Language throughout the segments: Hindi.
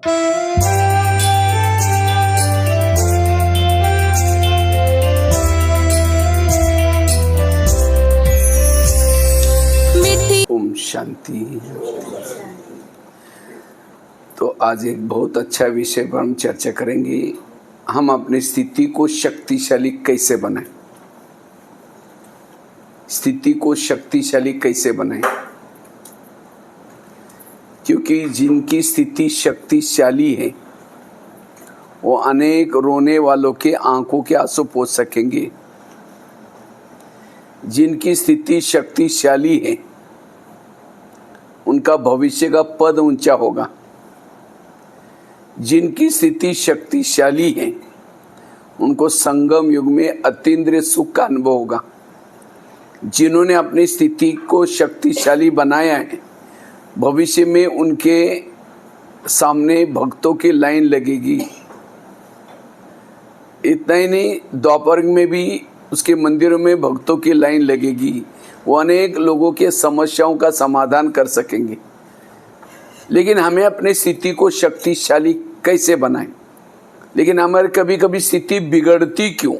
ओम शांति। तो आज एक बहुत अच्छा विषय पर हम चर्चा करेंगे। हम अपनी स्थिति को शक्तिशाली कैसे बनाएं? स्थिति को शक्तिशाली कैसे बनाएं? क्योंकि जिनकी स्थिति शक्तिशाली है वो अनेक रोने वालों के आंखों के आंसू पोंछ सकेंगे। जिनकी स्थिति शक्तिशाली है उनका भविष्य का पद ऊंचा होगा। जिनकी स्थिति शक्तिशाली है उनको संगम युग में अतीन्द्रिय सुख का अनुभव होगा। जिन्होंने अपनी स्थिति को शक्तिशाली बनाया है भविष्य में उनके सामने भक्तों की लाइन लगेगी। इतना ही नहीं, द्वापर में भी उसके मंदिरों में भक्तों की लाइन लगेगी। वो अनेक लोगों के समस्याओं का समाधान कर सकेंगे। लेकिन हमें अपनी स्थिति को शक्तिशाली कैसे बनाएं? लेकिन हमारे कभी कभी स्थिति बिगड़ती क्यों?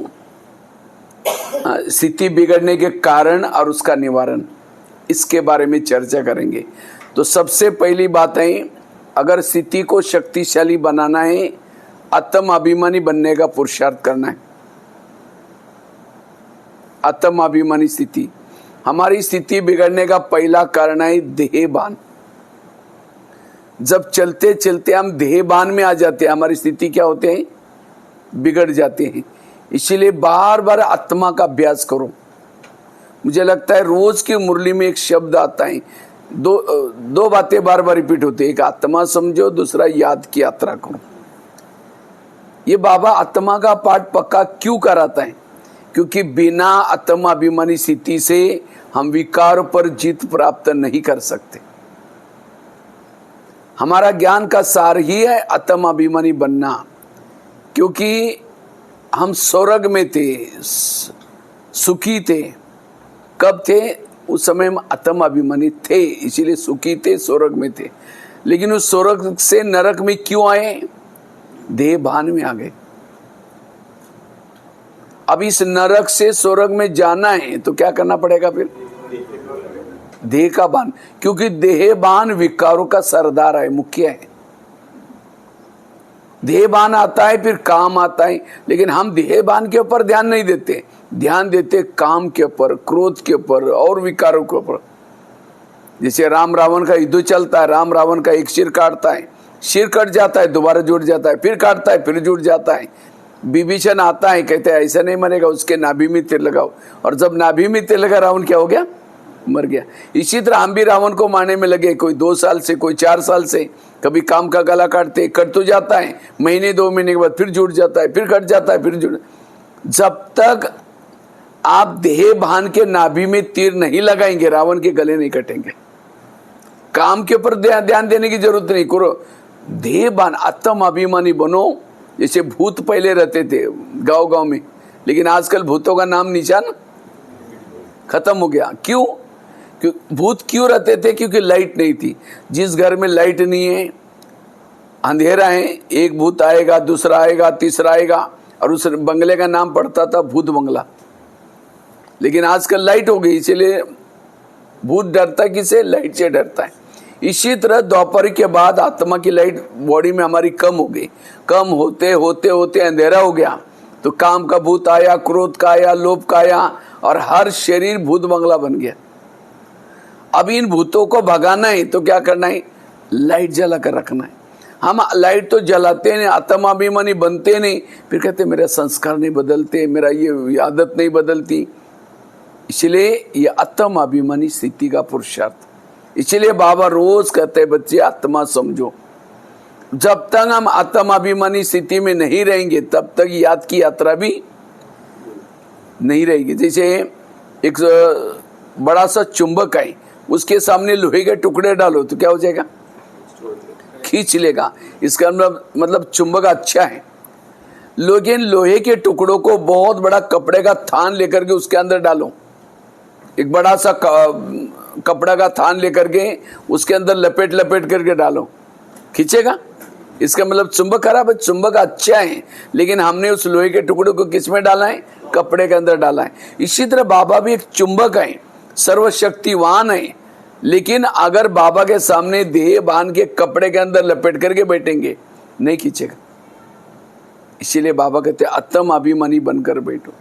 स्थिति बिगड़ने के कारण और उसका निवारण, इसके बारे में चर्चा करेंगे। तो सबसे पहली बात है, अगर स्थिति को शक्तिशाली बनाना है, आत्म अभिमानी बनने का पुरुषार्थ करना है। आत्म अभिमानी स्थिति, हमारी स्थिति बिगड़ने का पहला कारण है देहभान। जब चलते चलते हम देहभान में आ जाते हैं, हमारी स्थिति क्या होते हैं? बिगड़ जाते हैं। इसीलिए बार बार आत्मा का अभ्यास करो। मुझे लगता है रोज की मुरली में एक शब्द आता है, दो बातें बार बार रिपीट होती है। एक आत्मा समझो, दूसरा याद की यात्रा करो। ये बाबा आत्मा का पाठ पक्का क्यों कराता है? क्योंकि बिना आत्म अभिमानी स्थिति से हम विकार पर जीत प्राप्त नहीं कर सकते। हमारा ज्ञान का सार ही है आत्म अभिमानी बनना। क्योंकि हम स्वर्ग में थे, सुखी थे। कब थे? उस समय हम आत्म अभिमानी थे, इसीलिए सुखी थे, स्वर्ग में थे। लेकिन उस स्वर्ग से नरक में क्यों आए? देहभान में आ गए। अब इस नरक से स्वर्ग में जाना है तो क्या करना पड़ेगा? फिर देह का बान, क्योंकि देहबान विकारों का सरदार है, मुख्य है। देहबान आता है फिर काम आता है। लेकिन हम देहबान के ऊपर ध्यान नहीं देते, ध्यान देते काम के ऊपर, क्रोध के ऊपर और विकारों के ऊपर। जैसे राम रावण का युद्ध चलता है, राम रावण का एक सिर काटता है, सिर कट जाता है, दोबारा जुड़ जाता है, फिर काटता है, फिर जुड़ जाता है। विभीषण आता है, कहते हैं ऐसा नहीं मरेगा, उसके नाभि में तीर लगाओ। और जब नाभि में तीर लगा, रावण क्या हो गया? मर गया। इसी तरह हम भी रावण को मारने में लगे, कोई 2 साल से, कोई 4 साल से। कभी काम का गला काटते, कट तो जाता है, महीने 2 महीने के बाद फिर जुड़ जाता है, फिर कट जाता है, फिर जुड़। जब तक आप देह भान के नाभि में तीर नहीं लगाएंगे, रावण के गले नहीं कटेंगे। काम के ऊपर ध्यान देने की जरूरत नहीं करो, देह भान, आत्म अभिमानी बनो। जैसे भूत पहले रहते थे गांव गांव में, लेकिन आजकल भूतों का नाम निशान खत्म हो गया। क्यों? भूत क्यों रहते थे? क्योंकि लाइट नहीं थी। जिस घर में लाइट नहीं है, अंधेरा है, एक भूत आएगा, दूसरा आएगा, तीसरा आएगा, और उस बंगले का नाम पड़ता था भूत बंगला। लेकिन आजकल लाइट हो गई, इसलिए भूत डरता किसे? लाइट से डरता है। इसी तरह द्वापर के बाद आत्मा की लाइट बॉडी में हमारी कम हो गई। कम होते होते होते अंधेरा हो गया, तो काम का भूत आया, क्रोध का आया, लोभ का आया, और हर शरीर भूत बंगला बन गया। अब इन भूतों को भगाना है तो क्या करना है? लाइट जला कर रखना है। हम लाइट तो जलाते नहीं, आत्माभिमानी बनते नहीं, फिर कहते मेरा संस्कार नहीं बदलते, मेरा ये आदत नहीं बदलती। इसलिए ये आत्माभिमानी स्थिति का पुरुषार्थ। इसलिए बाबा रोज कहते हैं बच्चे आत्मा समझो। जब तक हम आत्माभिमानी स्थिति में नहीं रहेंगे तब तक याद की यात्रा भी नहीं रहेगी। जैसे एक बड़ा सा चुंबक है, उसके सामने लोहे के टुकड़े डालो तो क्या हो जाएगा? खींच लेगा। इसका मतलब चुंबक अच्छा है। लेकिन लोहे के टुकड़ों को बहुत बड़ा कपड़े का थान लेकर के उसके अंदर डालो, एक बड़ा सा कपड़ा का थान लेकर के उसके अंदर लपेट लपेट करके डालो, खींचेगा? इसका मतलब चुंबक खराब है, चुंबक अच्छा है, लेकिन हमने उस लोहे के टुकड़े को किस में डाला है? कपड़े के अंदर डाला है। इसी तरह बाबा भी एक चुंबक है, सर्वशक्तिवान है, लेकिन अगर बाबा के सामने देह बांध के कपड़े के अंदर लपेट करके बैठेंगे, नहीं खींचेगा। इसीलिए बाबा कहते आत्म अभिमानी बनकर बैठो।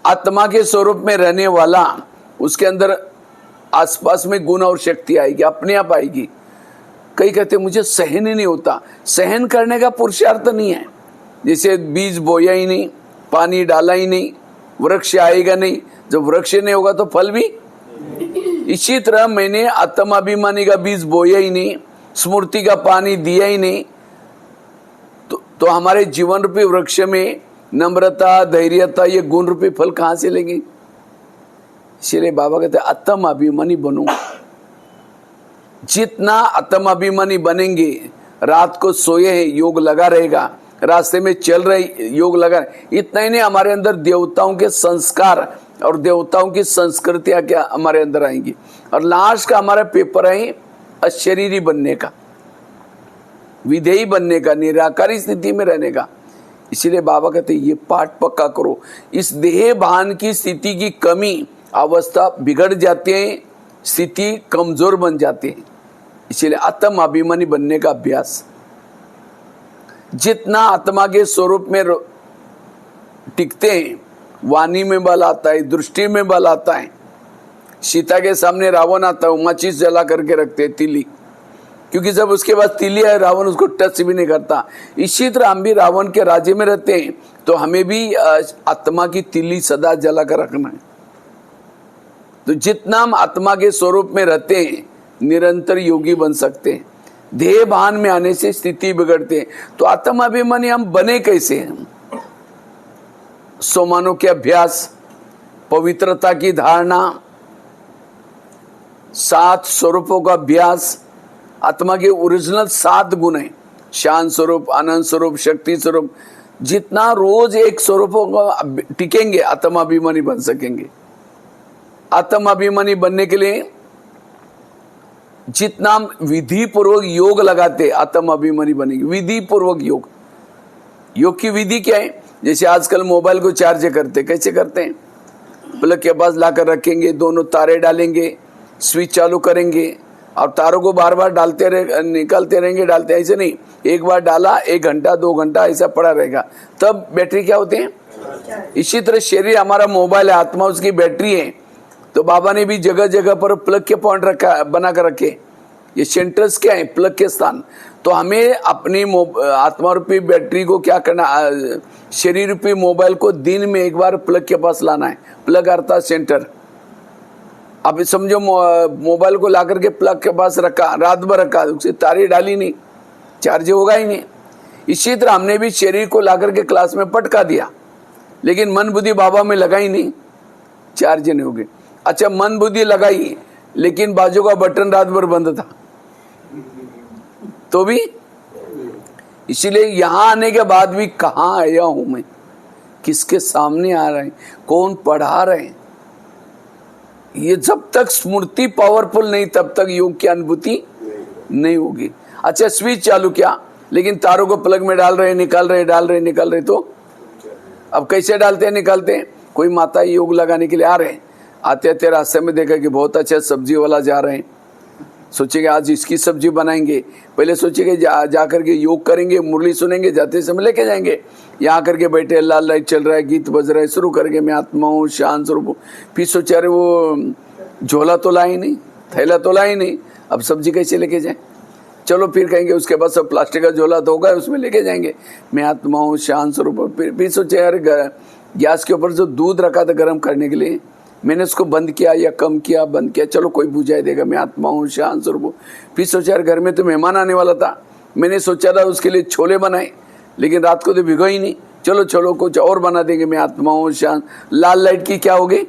आत्मा के स्वरूप में रहने वाला, उसके अंदर आसपास में गुण और शक्ति आएगी, अपने आप आएगी। कई कहते मुझे सहन ही नहीं होता, सहन करने का पुरुषार्थ नहीं है। जैसे बीज बोया ही नहीं, पानी डाला ही नहीं, वृक्ष आएगा नहीं, जब वृक्ष नहीं होगा तो फल भी। इसी तरह मैंने आत्माभिमानी का बीज बोया ही नहीं, स्मृति का पानी दिया ही नहीं, तो हमारे जीवन रूपी वृक्ष में नम्रता, धैर्यता, ये गुण रूपी फल कहां से लेंगे? इसीलिए बाबा कहते आत्माभिमानी बनो। जितना आत्माभिमानी बनेंगे, रात को सोए हैं योग लगा रहेगा, रास्ते में चल रहे योग लगा, इतना ही नहीं, हमारे अंदर देवताओं के संस्कार और देवताओं की संस्कृतियां क्या हमारे अंदर आएंगी। और लास्ट का हमारा पेपर है अशरीरी बनने का, विधेयी बनने का, निराकारी स्थिति में रहने का। इसीलिए बाबा कहते ये पाठ पक्का करो। इस देह भान की स्थिति की कमी, अवस्था बिगड़ जाती है, स्थिति कमजोर बन जाती है। इसीलिए आत्म अभिमानी बनने का अभ्यास। जितना आत्मा के स्वरूप में टिकते हैं, वाणी में बल आता है, दृष्टि में बल आता है। सीता के सामने रावण आता है, माचिस जला करके रखते हैं, तिली, क्योंकि जब उसके पास तिली है, रावण उसको टच भी नहीं करता। इसी तरह हम भी रावण के राज्य में रहते हैं, तो हमें भी आत्मा की तिली सदा जला कर रखना है। तो जितना हम आत्मा के स्वरूप में रहते हैं, निरंतर योगी बन सकते हैं। देह भान में आने से स्थिति बिगड़ते हैं। तो आत्माभिमानी हम बने कैसे हैं? सोमानों के अभ्यास, पवित्रता की धारणा, 7 स्वरूपों का अभ्यास। आत्मा के ओरिजिनल 7 गुण हैं, शांत स्वरूप, आनंद स्वरूप, शक्ति स्वरूप। जितना रोज एक स्वरूपों का टिकेंगे, आत्माभिमानी बन सकेंगे। आत्माभिमानी बनने के लिए जितना हम विधि पूर्वक योग लगाते, आत्माभिमानी बनेंगे। विधि पूर्वक योग, योग की विधि क्या है? जैसे आजकल मोबाइल को चार्ज करते, कैसे करते हैं? प्लग के पास लाकर रखेंगे, दोनों तारे डालेंगे, स्विच चालू करेंगे और तारों को बार बार डालते रहे, निकालते रहेंगे, डालते। ऐसे नहीं, एक बार डाला 1 घंटा 2 घंटा ऐसा पड़ा रहेगा, तब बैटरी क्या होती है? इसी तरह शरीर हमारा मोबाइल है, आत्मा उसकी बैटरी है। तो बाबा ने भी जगह जगह पर प्लग के पॉइंट रखा, बना कर रखे। ये सेंटर्स क्या है? प्लग के स्थान। तो हमें अपनी आत्मा रूपी बैटरी को क्या करना, शरीर रूपी मोबाइल को दिन में एक बार प्लग के पास लाना है। प्लग अर्थात सेंटर। अब समझो मोबाइल को ला करके प्लग के पास रखा, रात भर रखा, उसे तारी डाली नहीं, चार्ज होगा ही नहीं। इसी तरह हमने भी शरीर को ला करके क्लास में पटका दिया, लेकिन मन बुद्धि बाबा में लगा ही नहीं, चार्ज नहीं होगी। अच्छा, मन बुद्धि लगाई, लेकिन बाजू का बटन रात भर बंद था, तो भी। इसीलिए यहां आने के बाद भी कहाँ आया हूं मैं, किसके सामने आ रहे हैं, कौन पढ़ा रहे हैं, ये जब तक स्मृति पावरफुल नहीं, तब तक योग की अनुभूति नहीं होगी। अच्छा, स्विच चालू किया, लेकिन तारों को प्लग में डाल रहे, निकाल रहे, डाल रहे, निकाल रहे, तो अब कैसे डालते हैं, निकालते हैं? कोई माता योग लगाने के लिए आ रहे हैं, आते आते रास्ते में देखा कि बहुत अच्छा सब्जी वाला जा रहे हैं, सोचेंगे आज इसकी सब्जी बनाएंगे। पहले सोचेंगे जा करके योग करेंगे, मुरली सुनेंगे, जाते समय लेके जाएंगे। यहाँ करके बैठे, लाल लाइट चल रहा है, गीत बज रहा है, शुरू करके मैं आत्मा हूँ, शांत स्वरूप हूँ। फिर सोचा अरे वो झोला तो लाई नहीं, थैला तो लाई नहीं, अब सब्जी कैसे लेके जाए? चलो फिर कहेंगे उसके बाद सब प्लास्टिक का झोला तो होगा, उसमें लेके जाएंगे। मैं आत्मा हूँ, शांत स्वरूप हूँ। फिर सोचे अरे गैस के ऊपर जो दूध रखा था गर्म करने के लिए, मैंने उसको बंद किया या कम किया, बंद किया, चलो कोई बुझाई देगा, मैं आत्मा हूँ, शांत स्वरूप हूँ। फिर सोचा यार घर में तो मेहमान आने वाला था, मैंने सोचा था उसके लिए छोले बनाए, लेकिन रात को तो भिगो ही नहीं, चलो कुछ और बना देंगे, मैं आत्मा हूँ, शांत। लाल लाइट की क्या हो गई?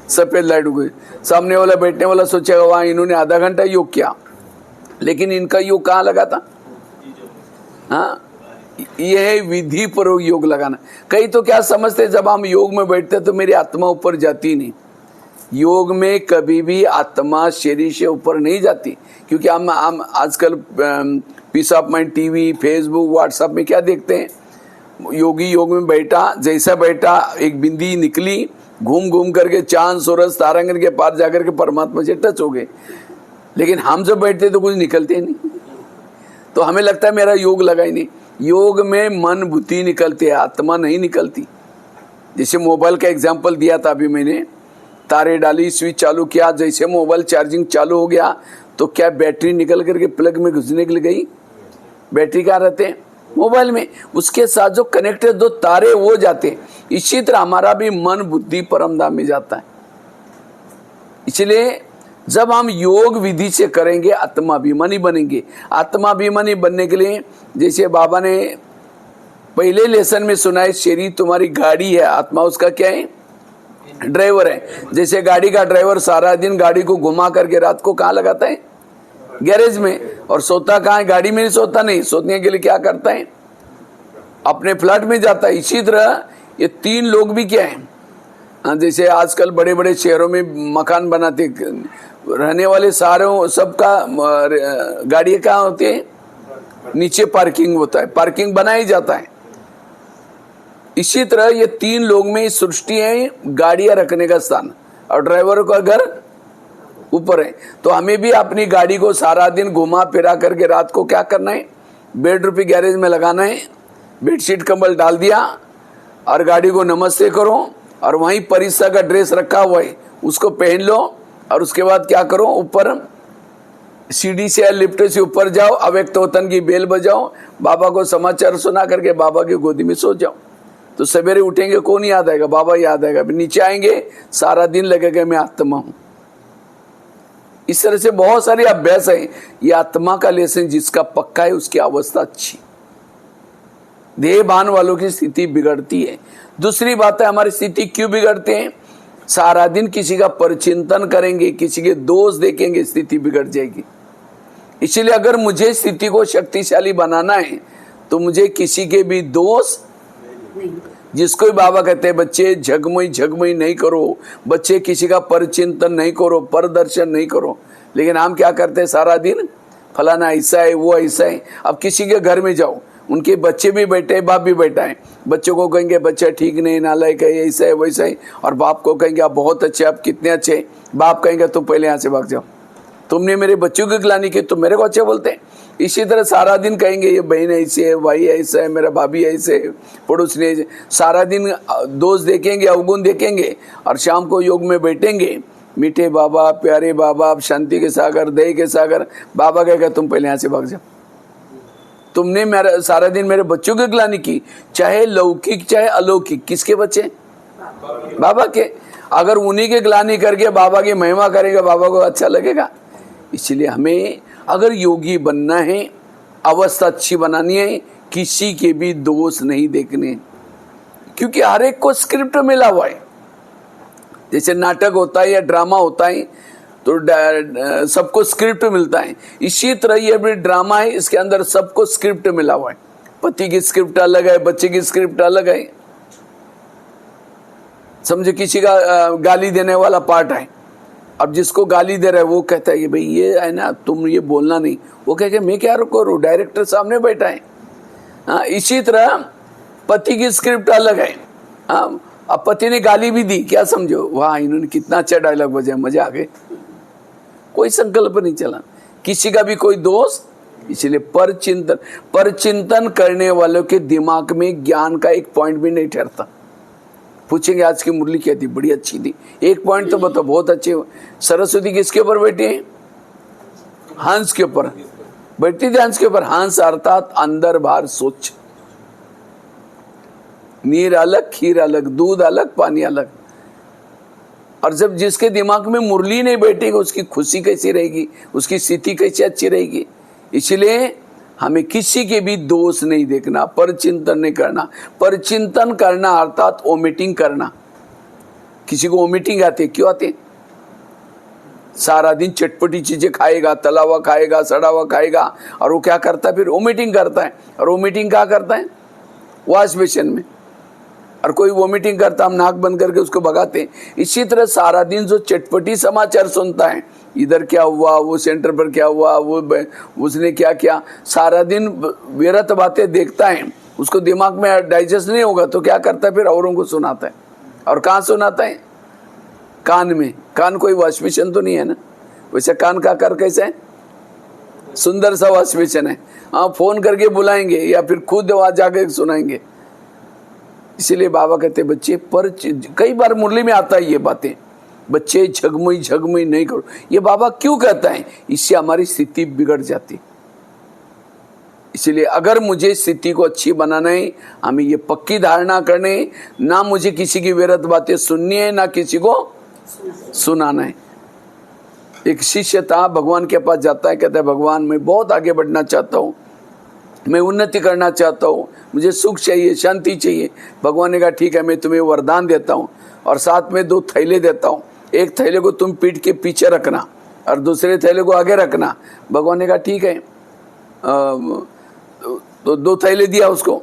सफेद लाइट हो गई। सामने वाला बैठने वाला सोचेगा वहां इन्होंने आधा घंटा योग किया, लेकिन इनका योग कहाँ लगा था? हाँ, यह है विधि पूर्वक योग लगाना। कई तो क्या समझते, जब हम योग में बैठते तो मेरी आत्मा ऊपर जाती नहीं, योग में कभी भी आत्मा शरीर से ऊपर नहीं जाती, क्योंकि हम आजकल peace of mind TV, Facebook, WhatsApp में क्या देखते हैं, योगी योग में बैठा, जैसा बैठा एक बिंदी निकली, घूम घूम करके चांद सूरज तारांगन के पार जाकर के परमात्मा से टच हो गए। लेकिन हम जब बैठते तो कुछ निकलते नहीं, तो हमें लगता है मेरा योग लगा ही नहीं। योग में मन बुद्धि निकलते है, आत्मा नहीं निकलती। जैसे मोबाइल का एग्जाम्पल दिया था अभी मैंने, तारे डाली, स्विच चालू किया, जैसे मोबाइल चार्जिंग चालू हो गया तो क्या बैटरी निकल करके प्लग में घुसने के लिए गई? बैटरी कहाँ रहते हैं? मोबाइल में। उसके साथ जो कनेक्टेड दो तारे वो जाते हैं। इसी तरह हमारा भी मन बुद्धि परमधाम में जाता है। इसलिए जब हम योग विधि से करेंगे आत्माभिमानी बनेंगे। आत्माभिमानी बनने के लिए जैसे बाबा ने पहले लेसन में सुना है, शरीर तुम्हारी गाड़ी है, आत्मा उसका क्या है? ड्राइवर है। जैसे गाड़ी का ड्राइवर सारा दिन गाड़ी को घुमा करके रात को कहाँ लगाता है? गैरेज में। और सोता कहाँ है? गाड़ी में नहीं सोता, नहीं सोने के लिए क्या करता है? अपने फ्लैट में जाता है। इसी तरह ये तीन लोग भी क्या है, जैसे आजकल बड़े बड़े शहरों में मकान बनाते, रहने वाले सारों सबका गाड़ियाँ कहाँ होती है? नीचे पार्किंग होता है, पार्किंग बनाया जाता है। इसी तरह ये तीन लोग में इस सृष्टि है, गाड़ियां रखने का स्थान, और ड्राइवर का घर ऊपर है। तो हमें भी अपनी गाड़ी को सारा दिन घुमा फिरा करके रात को क्या करना है? बेड रूपी गैरेज में लगाना है, बेडशीट कंबल डाल दिया और गाड़ी को नमस्ते करो, और वहीं परिसा का ड्रेस रखा हुआ है उसको पहन लो, और उसके बाद क्या करो? ऊपर सीढ़ी से या लिफ्ट से ऊपर जाओ, अव्यक्त वतन की बेल बजाओ, बाबा को समाचार सुना करके बाबा की गोदी में सो जाओ। तो सवेरे उठेंगे कौन याद आएगा? बाबा याद आएगा। नीचे आएंगे सारा दिन लगेगा मैं आत्मा हूं। इस तरह से बहुत सारे अभ्यास है। ये आत्मा का लेसन जिसका पक्का है उसकी अवस्था अच्छी। देहभान वालों की स्थिति बिगड़ती है। दूसरी बात है, हमारी स्थिति क्यों बिगड़ते हैं? सारा दिन किसी का परिचिंतन करेंगे, किसी के दोष देखेंगे, स्थिति बिगड़ जाएगी। इसलिए अगर मुझे स्थिति को शक्तिशाली बनाना है तो मुझे किसी के भी दोष, जिसको भी बाबा कहते हैं बच्चे झगमई नहीं करो, बच्चे किसी का परिचिंतन नहीं करो, परदर्शन नहीं करो। लेकिन हम क्या करते हैं? सारा दिन फलाना ऐसा है, वो ऐसा है। अब किसी के घर में जाओ, उनके बच्चे भी बैठे, बाप भी बैठा है, बच्चों को कहेंगे बच्चा ठीक नहीं, नालायक है, ऐसा है वैसा है, और बाप को कहेंगे आप बहुत अच्छे, आप कितने अच्छे। बाप कहेंगे तुम पहले यहाँ से भाग जाओ, तुमने मेरे बच्चों की गिलानी की, तुम मेरे को अच्छे बोलते हैं। इसी तरह सारा दिन कहेंगे ये बहन ऐसी है, भाई ऐसा है, मेरा भाभी ऐसे है, पड़ोसी ने। सारा दिन दोष देखेंगे, अवगुण देखेंगे, और शाम को योग में बैठेंगे, मीठे बाबा, प्यारे बाबा, शांति के सागर, दया के सागर। बाबा कहेगा तुम पहले यहाँ से भाग जाओ, तुमने मेरा सारा दिन मेरे बच्चों की गिलानी की, चाहे लौकिक चाहे अलौकिक। किसके बच्चे? बाबा के। अगर उन्हीं के गिलानी करके बाबा की महिमा करेगा, बाबा को अच्छा लगेगा? इसलिए हमें अगर योगी बनना है, अवस्था अच्छी बनानी है, किसी के भी दोष नहीं देखने, क्योंकि हर एक को स्क्रिप्ट मिला हुआ है। जैसे नाटक होता है या ड्रामा होता है तो सबको स्क्रिप्ट मिलता है। इसी तरह ये भी ड्रामा है, इसके अंदर सबको स्क्रिप्ट मिला हुआ है। पति की स्क्रिप्ट अलग है, बच्चे की स्क्रिप्ट अलग है। समझे, किसी का गाली देने वाला पार्ट है, अब जिसको गाली दे रहा है वो कहता है कि भाई ये है ना, तुम ये बोलना नहीं। वो कहे मैं क्या करूं, डायरेक्टर सामने बैठा है। हाँ, इसी तरह पति की स्क्रिप्ट अलग है। हाँ, अब पति ने गाली भी दी, क्या समझो, वाह इन्होंने कितना अच्छा डायलॉग बजाया, मजा आ गए। कोई संकल्प नहीं चला, किसी का भी कोई दोष। इसलिए परचिंतन करने वालों के दिमाग में ज्ञान का एक पॉइंट भी नहीं ठहरता। पूछेंगे आज की मुरली क्या थी? बड़ी अच्छी थी, एक पॉइंट तो बताओ, बहुत अच्छे। सरस्वती किसके ऊपर बैठी है? हंस के ऊपर बैठती थी। हंस के ऊपर, हंस अर्थात अंदर बाहर सोच। नीर अलग, खीर अलग, दूध अलग, पानी अलग। और जब जिसके दिमाग में मुरली नहीं बैठेगी उसकी खुशी कैसी रहेगी, उसकी स्थिति कैसी अच्छी रहेगी। इसलिए हमें किसी के भी दोष नहीं देखना, परचिंतन नहीं करना। परचिंतन करना अर्थात ओमिटिंग करना। किसी को ओमिटिंग आती है, क्यों आती है? सारा दिन चटपटी चीजें खाएगा, तला हुआ खाएगा, सड़ा हुआ खाएगा, और वो क्या करता है? फिर ओमिटिंग करता है। और ओमिटिंग क्या करता है? वॉश बेसिन में। और कोई वोमिटिंग करता हम नाक बंद करके उसको भगाते हैं। इसी तरह सारा दिन जो चटपटी समाचार सुनता है, इधर क्या हुआ, वो सेंटर पर क्या हुआ, वो उसने क्या किया, सारा दिन व्यर्थ बातें देखता है, उसको दिमाग में डाइजेस्ट नहीं होगा तो क्या करता है, फिर औरों को सुनाता है। और कहाँ सुनाता है? कान में। कान कोई वॉशबेसिन तो नहीं है ना? वैसे कान का आकार कैसा है? सुंदर सा वॉशबेसिन है। हाँ, फोन करके बुलाएंगे या फिर खुद वहां जाकर सुनाएंगे। इसीलिए बाबा कहते बच्चे पर, कई बार मुरली में आता है ये बातें, बच्चे झगमुई झगमुई नहीं करो। ये बाबा क्यों कहता है? इससे हमारी स्थिति बिगड़ जाती। इसलिए अगर मुझे स्थिति को अच्छी बनाना है, हमें ये पक्की धारणा करनी है, ना मुझे किसी की व्यर्थ बातें सुननी है, ना किसी को सुनाना है। एक शिष्य था, भगवान के पास जाता है, कहता है भगवान मैं बहुत आगे बढ़ना चाहता हूँ, मैं उन्नति करना चाहता हूँ, मुझे सुख चाहिए, शांति चाहिए। भगवान ने कहा ठीक है, मैं तुम्हें वरदान देता हूँ और साथ में 2 थैले देता हूँ। एक थैले को तुम पीठ के पीछे रखना और दूसरे थैले को आगे रखना। भगवान ने कहा ठीक है, तो 2 थैले दिया उसको।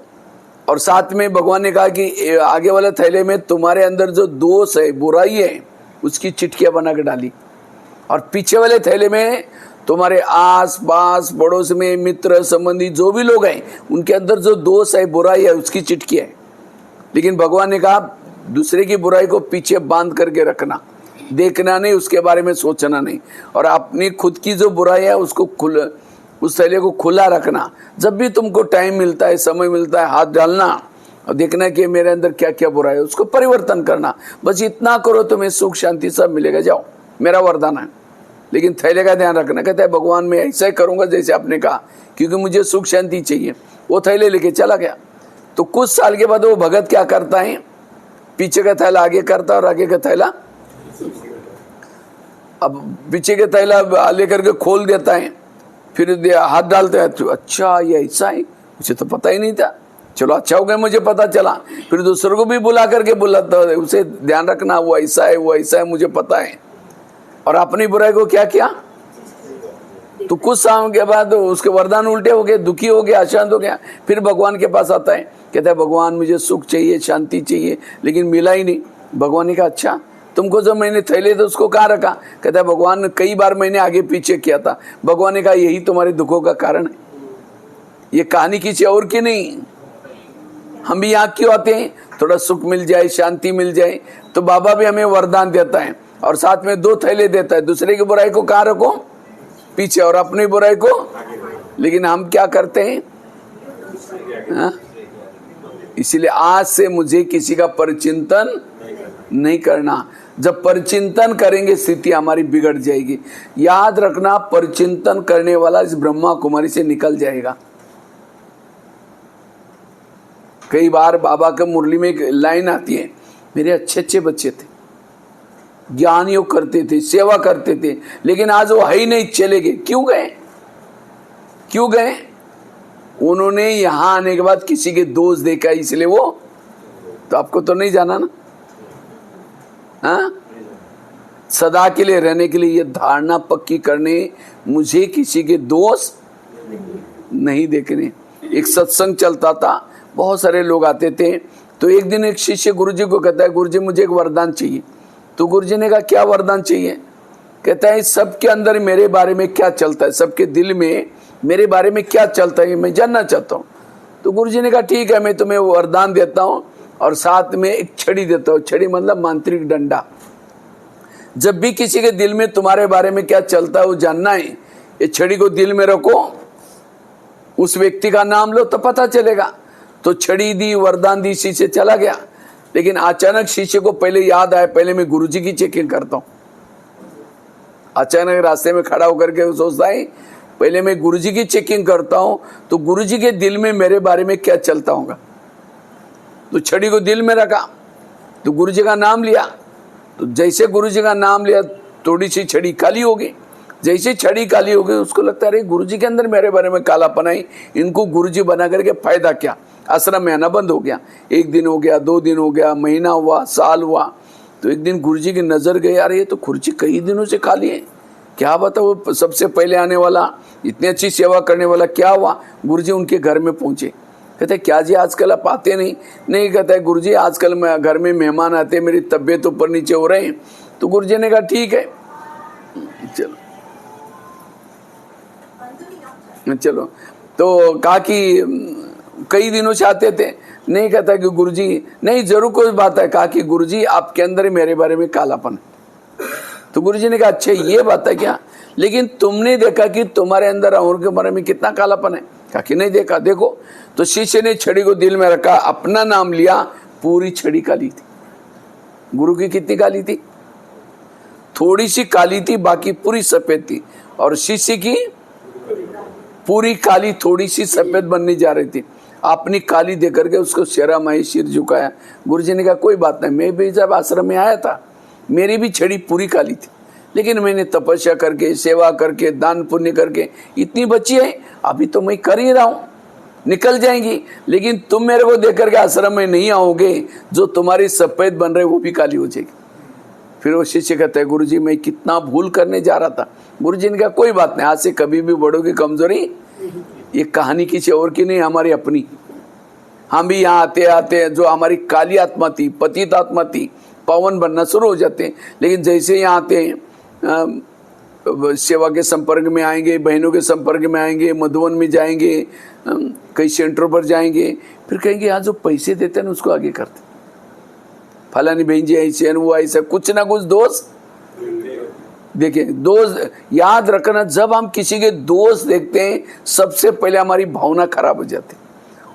और साथ में भगवान ने कहा कि आगे वाले थैले में तुम्हारे अंदर जो दोष है, बुराई है, उसकी चिटकियां बना के डाली, और पीछे वाले थैले में तुम्हारे आस पास पड़ोस में मित्र संबंधी जो भी लोग हैं, उनके अंदर जो दोष है, बुराई है, उसकी चिटकी है। लेकिन भगवान ने कहा दूसरे की बुराई को पीछे बांध करके रखना, देखना नहीं, उसके बारे में सोचना नहीं, और अपनी खुद की जो बुराई है उसको उस थैले को खुला रखना। जब भी तुमको टाइम मिलता है, समय मिलता है, हाथ डालना और देखना कि मेरे अंदर क्या क्या बुराई है, उसको परिवर्तन करना। बस इतना करो, तुम्हें सुख शांति सब मिलेगा। जाओ, मेरा वरदान है। लेकिन थैले का ध्यान रखना। कहता है भगवान मैं ऐसा ही करूंगा जैसे आपने कहा, क्योंकि मुझे सुख शांति चाहिए। वो थैले लेके चला गया। तो कुछ साल के बाद वो भगत क्या करता है, पीछे का थैला आगे करता है और आगे का थैला, अब पीछे का थैला लेकर के खोल देता है, फिर हाथ डालते हैं। तो अच्छा ये ऐसा है, मुझे तो पता ही नहीं था, चलो अच्छा हो गया मुझे पता चला। फिर दूसरों को भी बुला करके बुलाता है, उसे ध्यान रखना, वो ऐसा है, वो ऐसा है, मुझे पता है। और अपनी बुराई को क्या किया, तो कुछ समय के बाद उसके वरदान उल्टे हो गए, दुखी हो गया, अशांत हो गया। फिर भगवान के पास आता है, कहता है भगवान मुझे सुख चाहिए, शांति चाहिए, लेकिन मिला ही नहीं। भगवान ने कहा अच्छा तुमको जो मैंने थैले थे उसको कहाँ रखा? कहता है भगवान कई बार मैंने आगे पीछे किया था। भगवान ने कहा यही तुम्हारे दुखों का कारण है, ये कहानी किसी और की नहीं। हम भी यहाँ क्यों आते हैं? थोड़ा सुख मिल जाए, शांति मिल जाए। तो बाबा भी हमें वरदान देता है और साथ में 2 थैले देता है। दूसरे की बुराई को कहाँ रखो? पीछे, और अपनी बुराई को। लेकिन हम क्या करते हैं? इसीलिए आज से मुझे किसी का परिचिंतन नहीं करना। जब परिचिंतन करेंगे स्थिति हमारी बिगड़ जाएगी। याद रखना, परिचिंतन करने वाला इस ब्रह्मा कुमारी से निकल जाएगा। कई बार बाबा के मुरली में एक लाइन आती है, मेरे अच्छे अच्छे बच्चे थे, ज्ञान योग करते थे, सेवा करते थे, लेकिन आज वो है ही नहीं, चले गए। क्यों गए? क्यों गए? उन्होंने यहां आने के बाद किसी के दोष देखा, इसलिए वो, तो आपको तो नहीं जाना ना। हाँ, सदा के लिए रहने के लिए ये धारणा पक्की करने, मुझे किसी के दोष नहीं देखने। एक सत्संग चलता था, बहुत सारे लोग आते थे। तो एक दिन एक शिष्य गुरुजी को कहता है गुरुजी मुझे एक वरदान चाहिए। तो गुरुजी ने कहा क्या वरदान चाहिए? कहता है सबके अंदर मेरे बारे में क्या चलता है, सबके दिल में मेरे बारे में क्या चलता है, मैं जानना चाहता हूँ। तो गुरुजी ने कहा ठीक है, मैं तुम्हें वरदान देता हूँ और साथ में एक छड़ी देता हूँ। छड़ी मतलब मांत्रिक डंडा। जब भी किसी के दिल में तुम्हारे बारे में क्या चलता है वो जानना है, ये छड़ी को दिल में रखो, उस व्यक्ति का नाम लो तो पता चलेगा। तो छड़ी दी, वरदान दी, शिष्य चला गया। लेकिन अचानक शिष्य को पहले याद आया, पहले मैं गुरुजी की चेकिंग करता हूँ। अचानक रास्ते में खड़ा होकर के सोचता है पहले मैं गुरुजी की चेकिंग करता हूँ, तो गुरुजी के दिल में मेरे बारे में क्या चलता होगा। तो छड़ी को दिल में रखा, तो गुरुजी का नाम लिया। तो जैसे गुरुजी का नाम लिया, थोड़ी सी छड़ी काली हो गई। जैसे छड़ी काली हो गई, उसको लगता है अरे गुरुजी के अंदर मेरे बारे में कालापन आई, इनको गुरुजी बना करके फायदा क्या। आश्रम में आना बंद हो गया। 1 दिन हो गया, 2 दिन हो गया, महीना हुआ, साल हुआ। तो एक दिन गुरुजी की नजर गई, अरे ये तो कुर्सी कई दिनों से खाली है, क्या बता वो सबसे पहले आने वाला, इतनी अच्छी सेवा करने वाला क्या हुआ। गुरुजी उनके घर में पहुंचे। कहते क्या जी आजकल आप आते नहीं कहता है गुरुजी आजकल मैं घर में मेहमान आते, मेरी तबीयत ऊपर नीचे हो रहे हैं। तो गुरुजी ने कहा ठीक है चलो। तो कहा कि कई दिनों से आते थे, नहीं कहता कि गुरुजी नहीं जरूर कोई बात है। कहा कि गुरुजी आपके अंदर ही मेरे बारे में कालापन। तो गुरुजी ने कहा अच्छा ये बात है क्या, लेकिन तुमने देखा कि तुम्हारे अंदर और के बारे में कितना कालापन है? कहा कि नहीं देखा। देखो तो शिष्य ने छड़ी को दिल में रखा, अपना नाम लिया, पूरी छड़ी काली थी। गुरु की कितनी काली थी? थोड़ी सी काली थी, बाकी पूरी सफेद थी। और शिष्य की पूरी काली थोड़ी सी सफेद बनने जा रही थी। अपनी काली दे करके उसको शेरा माही सिर झुकाया। गुरुजी ने कहा कोई बात नहीं, मैं भी जब आश्रम में आया था मेरी भी छड़ी पूरी काली थी, लेकिन मैंने तपस्या करके सेवा करके दान पुण्य करके इतनी बची है, अभी तो मैं कर ही रहा हूँ, निकल जाएंगी। लेकिन तुम मेरे को देख करके आश्रम में नहीं आओगे, जो तुम्हारी सफेद बन रहे वो भी काली हो जाएगी। फिर वो शिष्य कहते हैं गुरुजी मैं कितना भूल करने जा रहा था। गुरुजी ने कहा कोई बात नहीं, आज से कभी भी बढ़ोगी कमजोरी, ये कहानी किसी और की नहीं, हमारी अपनी। हम भी यहाँ आते आते जो हमारी काली आत्मा थी, पतित आत्मा थी, पावन बनना शुरू हो जाते हैं। लेकिन जैसे यहाँ आते हैं, सेवा के संपर्क में आएंगे, बहनों के संपर्क में आएंगे, मधुवन में जाएंगे, कई सेंटरों पर जाएंगे, फिर कहेंगे यहाँ जो पैसे देते हैं उसको आगे करते, फलानी बहन जी ऐसे वो ऐसा, कुछ ना कुछ दोष। देखिए दोष याद रखना, जब हम किसी के दोष देखते हैं सबसे पहले हमारी भावना खराब हो जाती है।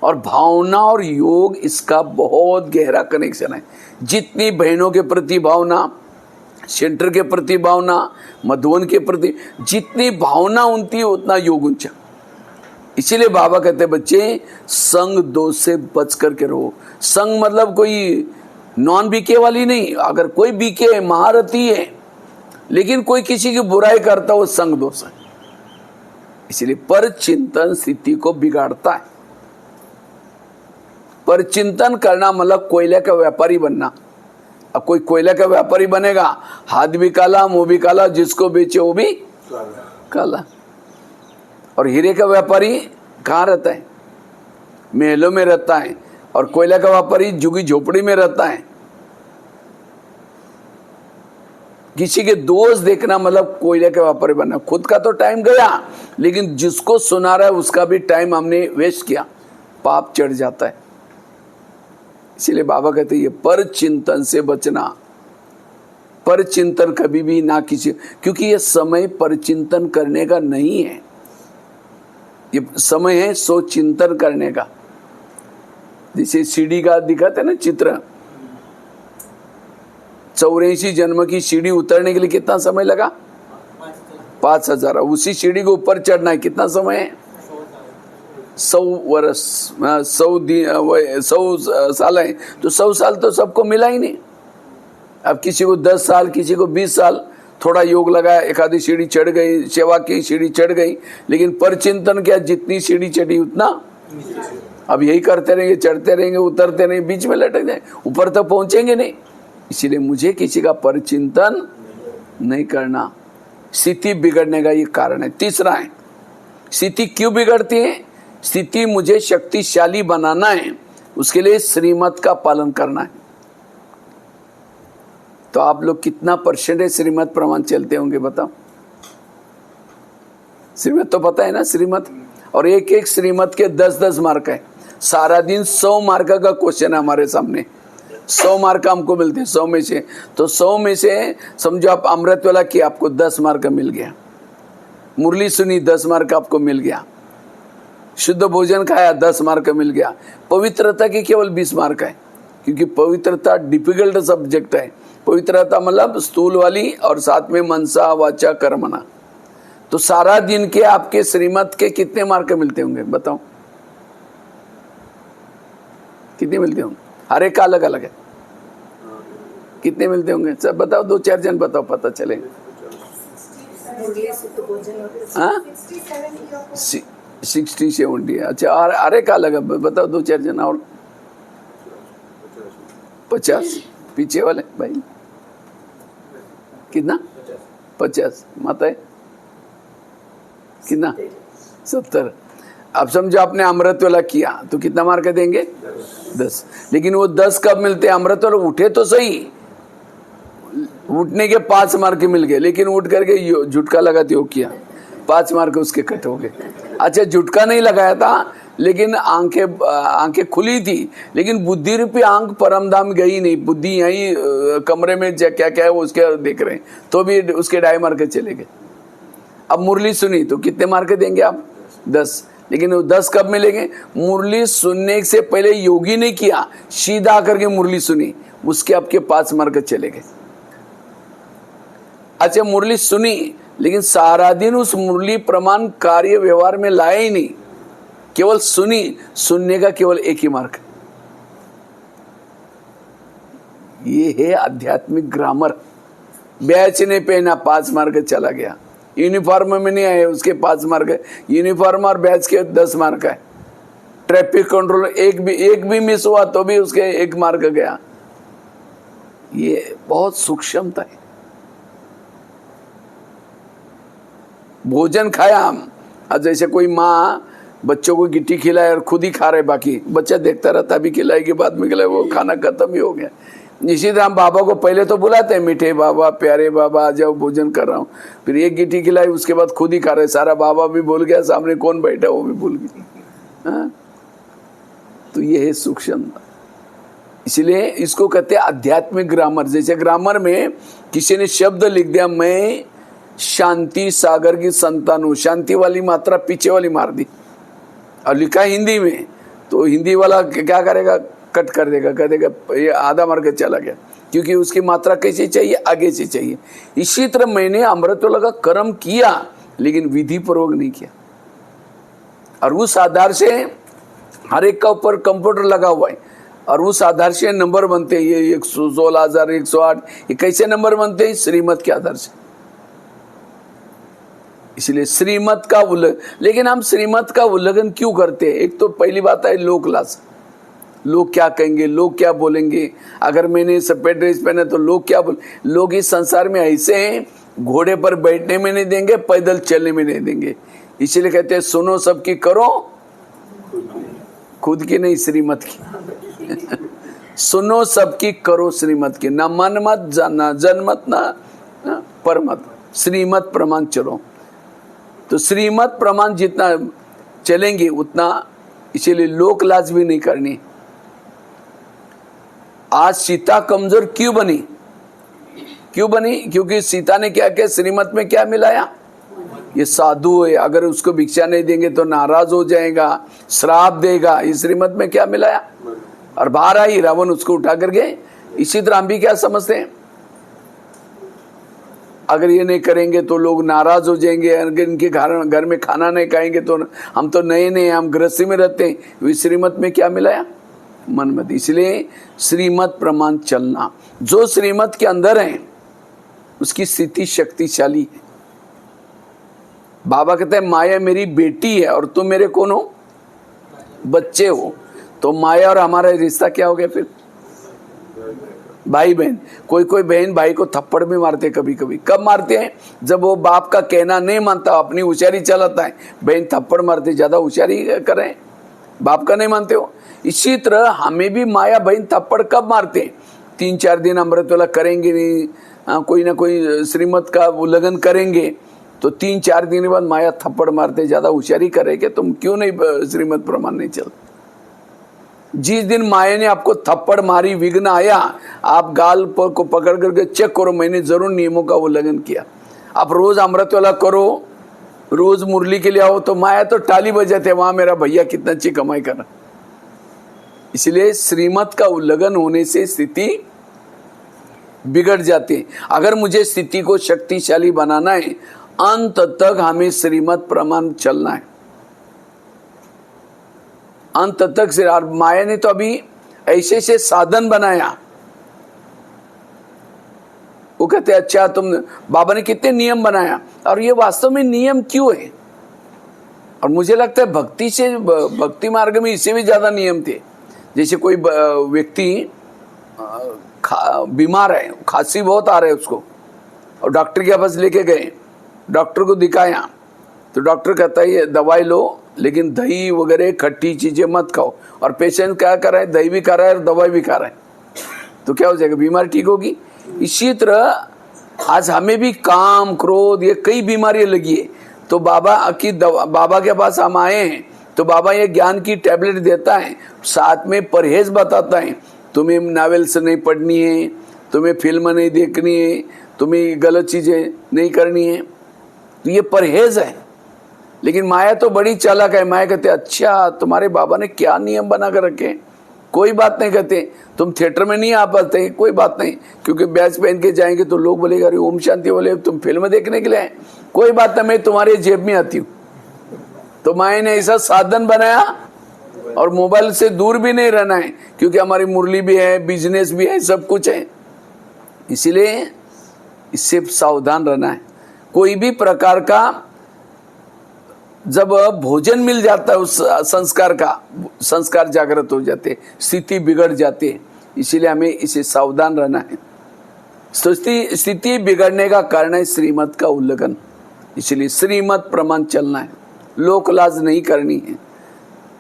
और भावना और योग इसका बहुत गहरा कनेक्शन है। जितनी बहनों के प्रति भावना, सेंटर के प्रति भावना, मधुवन के प्रति जितनी भावना उनती है उतना योग ऊंचा। इसीलिए बाबा कहते बच्चे संग दोष से बच करके रहो। संग मतलब कोई नॉन बीके वाली नहीं, अगर कोई बीके है, महारथी है, लेकिन कोई किसी की बुराई करता वो संग दोष है। इसलिए पर चिंतन स्थिति को बिगाड़ता है। पर चिंतन करना मतलब कोयले का व्यापारी बनना। अब कोई कोयले का व्यापारी बनेगा, हाथ भी काला मुंह भी काला, जिसको बेचे वो भी काला। और हीरे का व्यापारी कहाँ रहता है? महलों में रहता है। और कोयला का व्यापारी झुगी झोपड़ी में रहता है। किसी के दोष देखना मतलब कोयले का व्यापारी बनना। खुद का तो टाइम गया, लेकिन जिसको सुना रहा है उसका भी टाइम हमने वेस्ट किया, पाप चढ़ जाता है। इसीलिए बाबा कहते हैं ये पर चिंतन से बचना। पर चिंतन कभी भी ना किसी, क्योंकि ये समय पर चिंतन करने का नहीं है, ये समय है सो चिंतन करने का। जैसे सीढ़ी का दिखाते ना चित्र, 84 जन्म की सीढ़ी उतरने के लिए कितना समय लगा? 5000। उसी सीढ़ी को ऊपर चढ़ना है कितना समय है? 100 वर्ष, 100 साल है। तो 100 साल तो सबको मिला ही नहीं। अब किसी को 10 साल, किसी को 20 साल, थोड़ा योग लगाया, एक आधी सीढ़ी चढ़ गई, सेवा की सीढ़ी चढ़ गई। लेकिन पर चिंतन क्या, जितनी सीढ़ी चढ़ी उतना अब यही करते रहेंगे, चढ़ते रहेंगे, उतरते रहेंगे, बीच में लटक जाए, ऊपर तक पहुंचेंगे नहीं। इसीलिए मुझे किसी का पर चिंतन नहीं करना। स्थिति बिगड़ने का ये कारण है। तीसरा है, स्थिति क्यों बिगड़ती है? स्थिति मुझे शक्तिशाली बनाना है, उसके लिए श्रीमत का पालन करना है। तो आप लोग कितना % श्रीमत प्रमाण चलते होंगे बताओ? श्रीमत तो पता है ना, श्रीमत। और एक एक श्रीमत के 10-10 मार्क है। सारा दिन 100 मार्क का क्वेश्चन है हमारे सामने। 100 मार्क हमको मिलते हैं 100 में से। तो 100 में से समझो आप अमृत वाला किया, आपको 10 मार्क मिल गया। मुरली सुनी 10 मार्क आपको मिल गया। शुद्ध भोजन खाया 10 मार्क मिल गया। पवित्रता की केवल 20 मार्क है, क्योंकि पवित्रता डिफिकल्ट सब्जेक्ट है। पवित्रता मतलब स्थूल वाली और साथ में मनसा वाचा कर्मना। तो सारा दिन के आपके श्रीमत के कितने मार्क मिलते होंगे बताओ? कितने मिलते होंगे? हर एक का अलग अलग है। कितने मिलते होंगे सब बताओ? 2-4 जन बताओ, पता चले। हाँ 60-70। अच्छा, और हर एक का अलग है, बताओ 2-4 जन और। 50 पीछे वाले भाई कितना? 50 माता है कितना? 70। अब समझो आपने अमृत वाला किया तो कितना मार्क देंगे? 10। लेकिन वो 10 कब मिलते हैं? अमृत वाला उठे तो सही, उठने के 5 मार्क मिल गए, लेकिन उठ करके झुटका लगाते हो किया, 5 मार्क उसके कट हो गए। अच्छा, झुटका नहीं लगाया था, लेकिन आंखें खुली थी, लेकिन बुद्धि रूपी आंख परमधाम गई नहीं, बुद्धि यही कमरे में क्या क्या है वो उसके देख रहे हैं, तो भी उसके 2.5 मार्क चले गए। अब मुरली सुनी तो कितने मार्क देंगे आप? 10। लेकिन वो 10 कब मिलेंगे? मुरली सुनने से पहले योगी ने किया, सीधा आकर के मुरली सुनी, उसके आपके 5 मार्क चले गए। अच्छा, मुरली सुनी, लेकिन सारा दिन उस मुरली प्रमाण कार्य व्यवहार में लाया ही नहीं, केवल सुनी, सुनने का केवल 1 ही मार्क। ये है आध्यात्मिक ग्रामर। बैच ने पहना, 5 मार्क चला गया। यूनिफॉर्म में नहीं आए, उसके 5 मार्क है। यूनिफॉर्म और बैच के 10 मार्क है। ट्रैफिक कंट्रोल एक भी मिस हुआ तो भी उसके 1 मार्क गया। ये बहुत सूक्ष्मता है। भोजन खाया हम, जैसे कोई माँ बच्चों को गिट्टी खिलाए और खुद ही खा रहे, बाकी बच्चा देखता रहता, अभी खिलाएगी बाद में खिलाए, वो खाना खत्म ही हो गया। इसी तरह हम बाबा को पहले तो बुलाते हैं, मीठे बाबा, प्यारे बाबा, आ जाओ भोजन कर रहा हूँ, फिर 1 गिट्टी खिलाई, उसके बाद खुद ही खा रहे, सारा बाबा भी भूल गया, सामने कौन बैठा वो भी भूल गया। तो ये है सूक्ष्मता। इसलिए इसको कहते हैं आध्यात्मिक ग्रामर। जैसे ग्रामर में किसी ने शब्द लिख दिया, मैं शांति सागर की संतान हूं, शांति वाली मात्रा पीछे वाली मार दी और लिखा हिंदी में, तो हिंदी वाला क्या करेगा? कट कर देगा, कह देगा ये आधा मार्क चला गया, क्योंकि उसकी मात्रा कैसी चाहिए? आगे से चाहिए। इसी तरह मैंने अमृतवाला का कर्म किया, लेकिन विधि पूर्वक नहीं किया, और उस आधार से हर एक का ऊपर कंप्यूटर लगा हुआ है, और उस आधार से नंबर बनते हैं। ये 116,000, 108, ये कैसे नंबर बनते हैं? श्रीमत के आधार से। इसलिए श्रीमत का उल्लंघन। लेकिन हम श्रीमत का उल्लंघन क्यों करते हैं? एक तो पहली बात है लोक लालसा, लोग क्या कहेंगे, लोग क्या बोलेंगे। अगर मैंने सफेद ड्रेस पहना तो लोग क्या बोल। लोग इस संसार में ऐसे हैं, घोड़े पर बैठने में नहीं देंगे, पैदल चलने में नहीं देंगे। इसलिए कहते हैं सुनो सबकी, करो खुद की नहीं, श्रीमत की। सुनो सबकी, करो श्रीमत की। ना मन मत, ना जन मत, ना पर मत, श्रीमत प्रमाण चलो। तो श्रीमत प्रमाण जितना चलेंगे उतना, इसीलिए लोक लाज भी नहीं करनी। आज सीता कमजोर क्यों बनी? क्योंकि सीता ने क्या किया? श्रीमत में क्या मिलाया? ये साधु है, अगर उसको भिक्षा नहीं देंगे तो नाराज हो जाएगा, श्राप देगा। इस श्रीमत में क्या मिलाया? और बाहर आई, रावण उसको उठा करके। इसी तरह हम भी क्या समझते हैं? अगर ये नहीं करेंगे तो लोग नाराज हो जाएंगे, अगर इनके घर में खाना नहीं खाएंगे तो हम तो नए हम गृहस्थी में रहते हैं। इस श्रीमत में क्या मिलाया? मन मत। इसलिए श्रीमत प्रमाण चलना। जो श्रीमत के अंदर है उसकी स्थिति शक्तिशाली है। बाबा कहते हैं माया मेरी बेटी है और तुम मेरे कौन हो? बच्चे हो। तो माया और हमारा रिश्ता क्या हो गया फिर? भाई बहन। कोई बहन भाई को थप्पड़ भी मारते कभी कभी। कब मारते हैं? जब वो बाप का कहना नहीं मानता, अपनी होशियारी चलाता है, बहन थप्पड़ मारते, ज्यादा होशियारी कर रहे हैं, बाप का नहीं मानते हो। इसी तरह हमें भी माया बहन थप्पड़ कब मारते हैं? 3-4 दिन अमृत वाला करेंगे नहीं, कोई ना कोई श्रीमत का उल्लंघन करेंगे तो 3-4 दिन बाद माया थप्पड़ मारते, ज्यादा होशियारी करेंगे, तुम क्यों नहीं श्रीमत प्रमाण नहीं चलते। जिस दिन माया ने आपको थप्पड़ मारी, विघ्न आया, आप गाल को पकड़ करके चेक करो, मैंने जरूर नियमों का उल्लंघन किया। आप रोज अमृत वाला करो, रोज मुरली के लिए आओ, तो माया तो टाली बजाते, वहां मेरा भैया कितना अच्छी कमाई कर रहा। इसलिए श्रीमत का उल्लंघन होने से स्थिति बिगड़ जाती है। अगर मुझे स्थिति को शक्तिशाली बनाना है, अंत तक हमें श्रीमत प्रमाण चलना है, अंत तक से। और माया ने तो अभी ऐसे से साधन बनाया। वो कहते अच्छा तुम, बाबा ने कितने नियम बनाया, और ये वास्तव में नियम क्यों है? और मुझे लगता है भक्ति मार्ग में इससे भी ज्यादा नियम थे। जैसे कोई व्यक्ति बीमार है, खांसी बहुत आ रहा है उसको, और डॉक्टर के पास लेके गए, डॉक्टर को दिखाया तो डॉक्टर कहता है ये दवाई लो, लेकिन दही वगैरह खट्टी चीजें मत खाओ। और पेशेंट क्या कर रहा है, दही भी खा रहा है और दवाई भी खा रहा है, तो क्या हो जाएगा, बीमारी ठीक होगी। इसी तरह आज हमें भी काम क्रोध ये कई बीमारियां लगी है, तो बाबा के पास हम आए हैं, तो बाबा ये ज्ञान की टैबलेट देता है, साथ में परहेज बताता है। तुम्हें नॉवेल्स नहीं पढ़नी है, तुम्हें फिल्म नहीं देखनी है, तुम्हें गलत चीजें नहीं करनी है, तो ये परहेज है। लेकिन माया तो बड़ी चालाक है। माया कहते अच्छा तुम्हारे बाबा ने क्या नियम बना कर रखे, कोई बात नहीं कहते, तुम थिएटर में नहीं आ पाते, कोई बात नहीं, क्योंकि बैच पहन के जाएंगे तो लोग बोलेगा अरे ओम शांति बोले तुम फिल्म देखने के लिए आए, कोई बात नहीं, मैं तुम्हारे जेब में आती हूँ। तो माया ने ऐसा साधन बनाया, और मोबाइल से दूर भी नहीं रहना है, क्योंकि हमारी मुरली भी है, बिजनेस भी है, सब कुछ है, इसीलिए इससे सावधान रहना है। कोई भी प्रकार का जब भोजन मिल जाता है उस संस्कार जागृत हो जाते, स्थिति बिगड़ जाती है, इसीलिए हमें इसे सावधान रहना है। स्थिति बिगड़ने का कारण है श्रीमत का उल्लंघन, इसलिए श्रीमत प्रमाण चलना है, लोक लाज नहीं करनी है,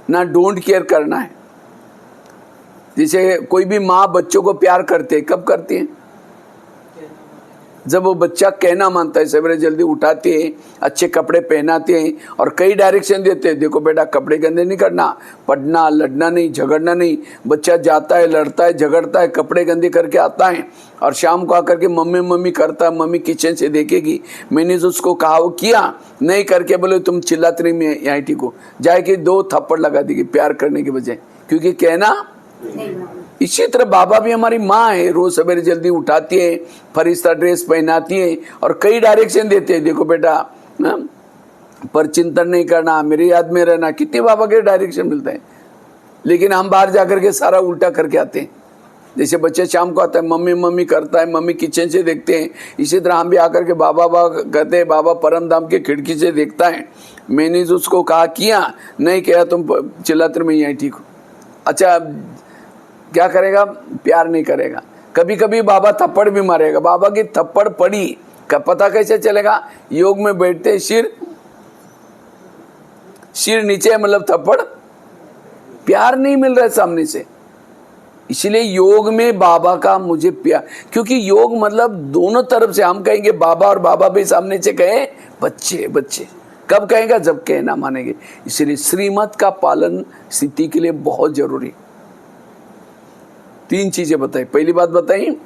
ना डोंट केयर करना है। जैसे कोई भी माँ बच्चों को प्यार करते है, कब करती है, जब वो बच्चा कहना मानता है, सवेरे जल्दी उठाते हैं, अच्छे कपड़े पहनाते हैं और कई डायरेक्शन देते हैं, देखो बेटा कपड़े गंदे नहीं करना, पढ़ना, लड़ना नहीं, झगड़ना नहीं। बच्चा जाता है, लड़ता है, झगड़ता है, कपड़े गंदे करके आता है, और शाम को आकर के मम्मी मम्मी करता है, मम्मी किचन से देखेगी, मैंने जो उसको कहा वो किया नहीं, करके बोले तुम चिल्लाते नहीं, मैं यहाँ ठीक हो जाएगी, 2 थप्पड़ लगा देगी प्यार करने के बजाय, क्योंकि कहना। इसी तरह बाबा भी हमारी माँ है, रोज सवेरे जल्दी उठाती है, फरिश्ता ड्रेस पहनाती है और कई डायरेक्शन देते हैं, देखो बेटा पर चिंतन नहीं करना, मेरे याद में रहना, कितने बाबा के डायरेक्शन मिलते हैं। लेकिन हम बाहर जाकर के सारा उल्टा करके आते हैं। जैसे बच्चे शाम को आता है, मम्मी मम्मी करता है, मम्मी किचन से देखते हैं, इसी तरह हम भी आकर के बाबा बाबा कहते हैं, बाबा परम धाम के खिड़की से देखता है, मैंने उसको कहा किया नहीं किया, तुम चिल्लाते में यहीं ठीक हो। अच्छा क्या करेगा, प्यार नहीं करेगा। कभी कभी बाबा थप्पड़ भी मारेगा, बाबा की थप्पड़ पड़ी का पता कैसे चलेगा, योग में बैठते सिर नीचे, मतलब थप्पड़, प्यार नहीं मिल रहा है सामने से। इसलिए योग में बाबा का मुझे प्यार, क्योंकि योग मतलब दोनों तरफ से, हम कहेंगे बाबा और बाबा भी सामने से कहे बच्चे बच्चे, कब कहेगा, जब कहना मानेंगे। इसलिए श्रीमत का पालन स्थिति के लिए बहुत जरूरी। 3 चीजें बताई। पहली बात बताई,